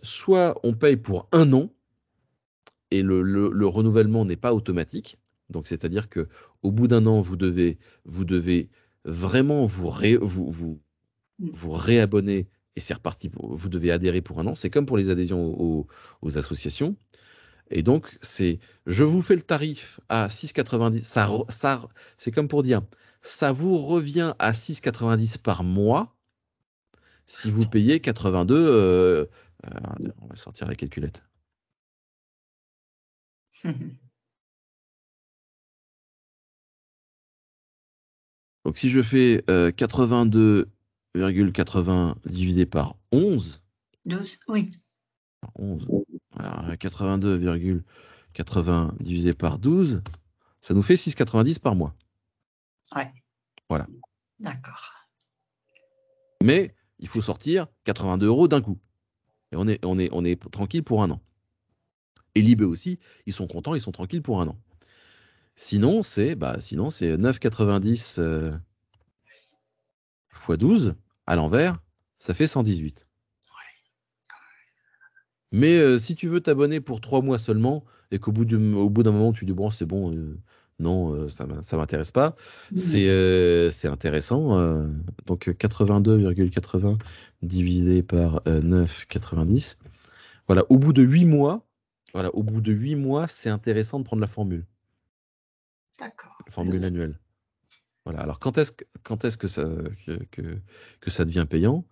soit on paye pour 1 an et le renouvellement n'est pas automatique. Donc c'est-à-dire que au bout d'1 an, vous devez vraiment vous réabonner et c'est reparti. Vous devez adhérer pour 1 an. C'est comme pour les adhésions aux associations. Et donc, je vous fais le tarif à 6,90. C'est comme pour dire, ça vous revient à 6,90 par mois si vous payez 82. On va sortir la calculette. Donc, si je fais 82,80 divisé par 11, 12, oui. 11 alors, 82,80 divisé par 12, ça nous fait 6,90 par mois. Ouais. Voilà. D'accord. Mais il faut sortir 82 € d'un coup. Et on est tranquille pour 1 an. Et Libé aussi, ils sont contents, ils sont tranquilles pour 1 an. Sinon, c'est 9,90 x 12 à l'envers, ça fait 118. Mais si tu veux t'abonner pour 3 mois seulement et qu'au bout d'un moment tu dis bon c'est bon, non ça m'intéresse pas, c'est intéressant. Donc 82,80 divisé par 9,90. Voilà, au bout de 8 mois, c'est intéressant de prendre la formule D'accord. annuelle. Voilà. Alors quand est-ce que ça devient payant?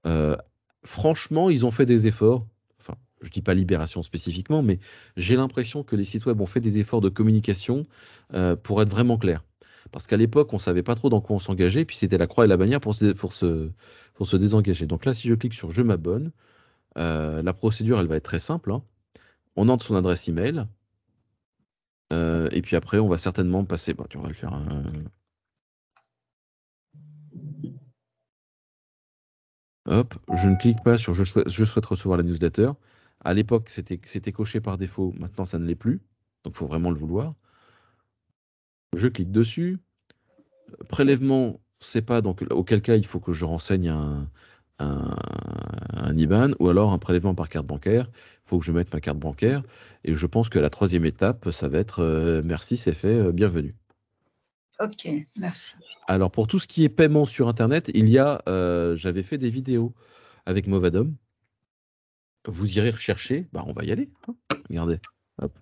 Euh, Franchement, ils ont fait des efforts. Enfin, je dis pas Libération spécifiquement, mais j'ai l'impression que les sites web ont fait des efforts de communication pour être vraiment clairs. Parce qu'à l'époque, on savait pas trop dans quoi on s'engageait, puis c'était la croix et la bannière pour se désengager. Donc là, si je clique sur Je m'abonne, la procédure, elle va être très simple, hein. On entre son adresse email, et puis après, on va certainement passer. Bon, on va le faire. Hop, je ne clique pas sur je souhaite recevoir la newsletter. À l'époque, c'était coché par défaut. Maintenant, ça ne l'est plus. Donc, il faut vraiment le vouloir. Je clique dessus. Prélèvement, c'est pas. Donc, auquel cas, il faut que je renseigne un IBAN ou alors un prélèvement par carte bancaire. Il faut que je mette ma carte bancaire. Et je pense que la troisième étape, ça va être merci, c'est fait, bienvenue. Ok, merci. Alors, pour tout ce qui est paiement sur Internet, j'avais fait des vidéos avec Movadom. Vous irez rechercher. Bah, on va y aller, hein. Regardez. Hop.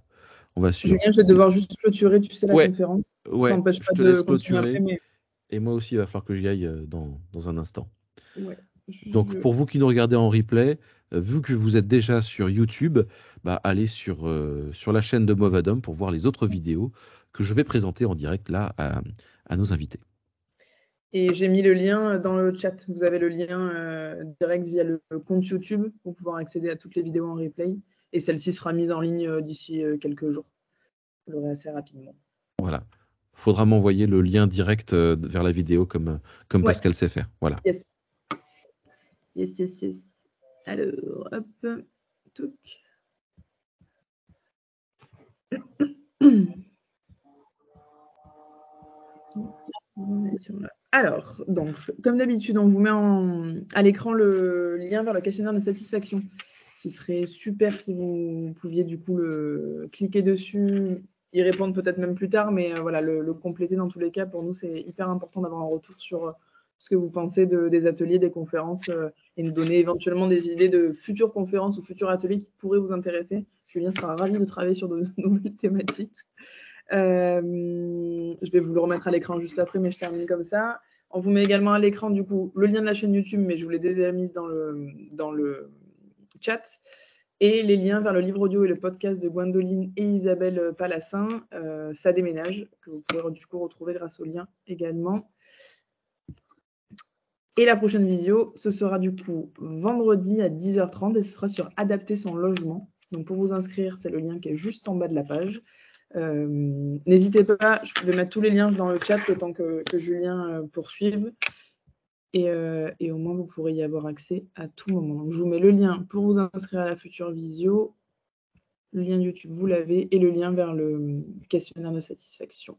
On va sur. Julien, je vais devoir juste clôturer, tu sais, la Ouais, conférence. Ça ouais, n'empêche je pas te de laisse continuer après, clôturer. mais Et moi aussi, il va falloir que j'y aille dans un instant. ouais. Donc, pour vous qui nous regardez en replay, vu que vous êtes déjà sur YouTube, bah, allez sur la chaîne de Movadom pour voir les autres vidéos que je vais présenter en direct là à nos invités. Et j'ai mis le lien dans le chat. Vous avez le lien direct via le compte YouTube pour pouvoir accéder à toutes les vidéos en replay. Et celle-ci sera mise en ligne d'ici quelques jours. Vous l'aurez assez rapidement. Voilà. Faudra m'envoyer le lien direct vers la vidéo comme Ouais. Pascal sait faire. Voilà. Yes. Alors, hop. Touc. On va aller sur la Alors, donc, comme d'habitude, on vous met à l'écran le lien vers le questionnaire de satisfaction. Ce serait super si vous pouviez du coup cliquer dessus, y répondre peut-être même plus tard, mais voilà, le compléter dans tous les cas. Pour nous, c'est hyper important d'avoir un retour sur ce que vous pensez des ateliers, des conférences, et nous donner éventuellement des idées de futures conférences ou futurs ateliers qui pourraient vous intéresser. Julien sera ravi de travailler sur de nouvelles thématiques. Je vais vous le remettre à l'écran juste après, mais je termine comme ça. On vous met également à l'écran, du coup, le lien de la chaîne YouTube, mais je vous l'ai déjà mis dans le chat, et les liens vers le livre audio et le podcast de Gwendoline et Isabelle Palassin, Ça déménage, que vous pourrez du coup retrouver grâce au lien également. Et la prochaine visio, ce sera du coup vendredi à 10h30 et ce sera sur adapter son logement. Donc pour vous inscrire, c'est le lien qui est juste en bas de la page. N'hésitez pas, je vais mettre tous les liens dans le chat le temps que Julien poursuive. Et au moins, vous pourrez y avoir accès à tout moment. Donc, je vous mets le lien pour vous inscrire à la future visio. Le lien YouTube, vous l'avez, et le lien vers le questionnaire de satisfaction.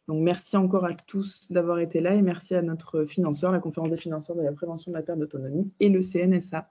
Donc, merci encore à tous d'avoir été là et merci à notre financeur, la Conférence des financeurs de la prévention de la perte d'autonomie et le CNSA.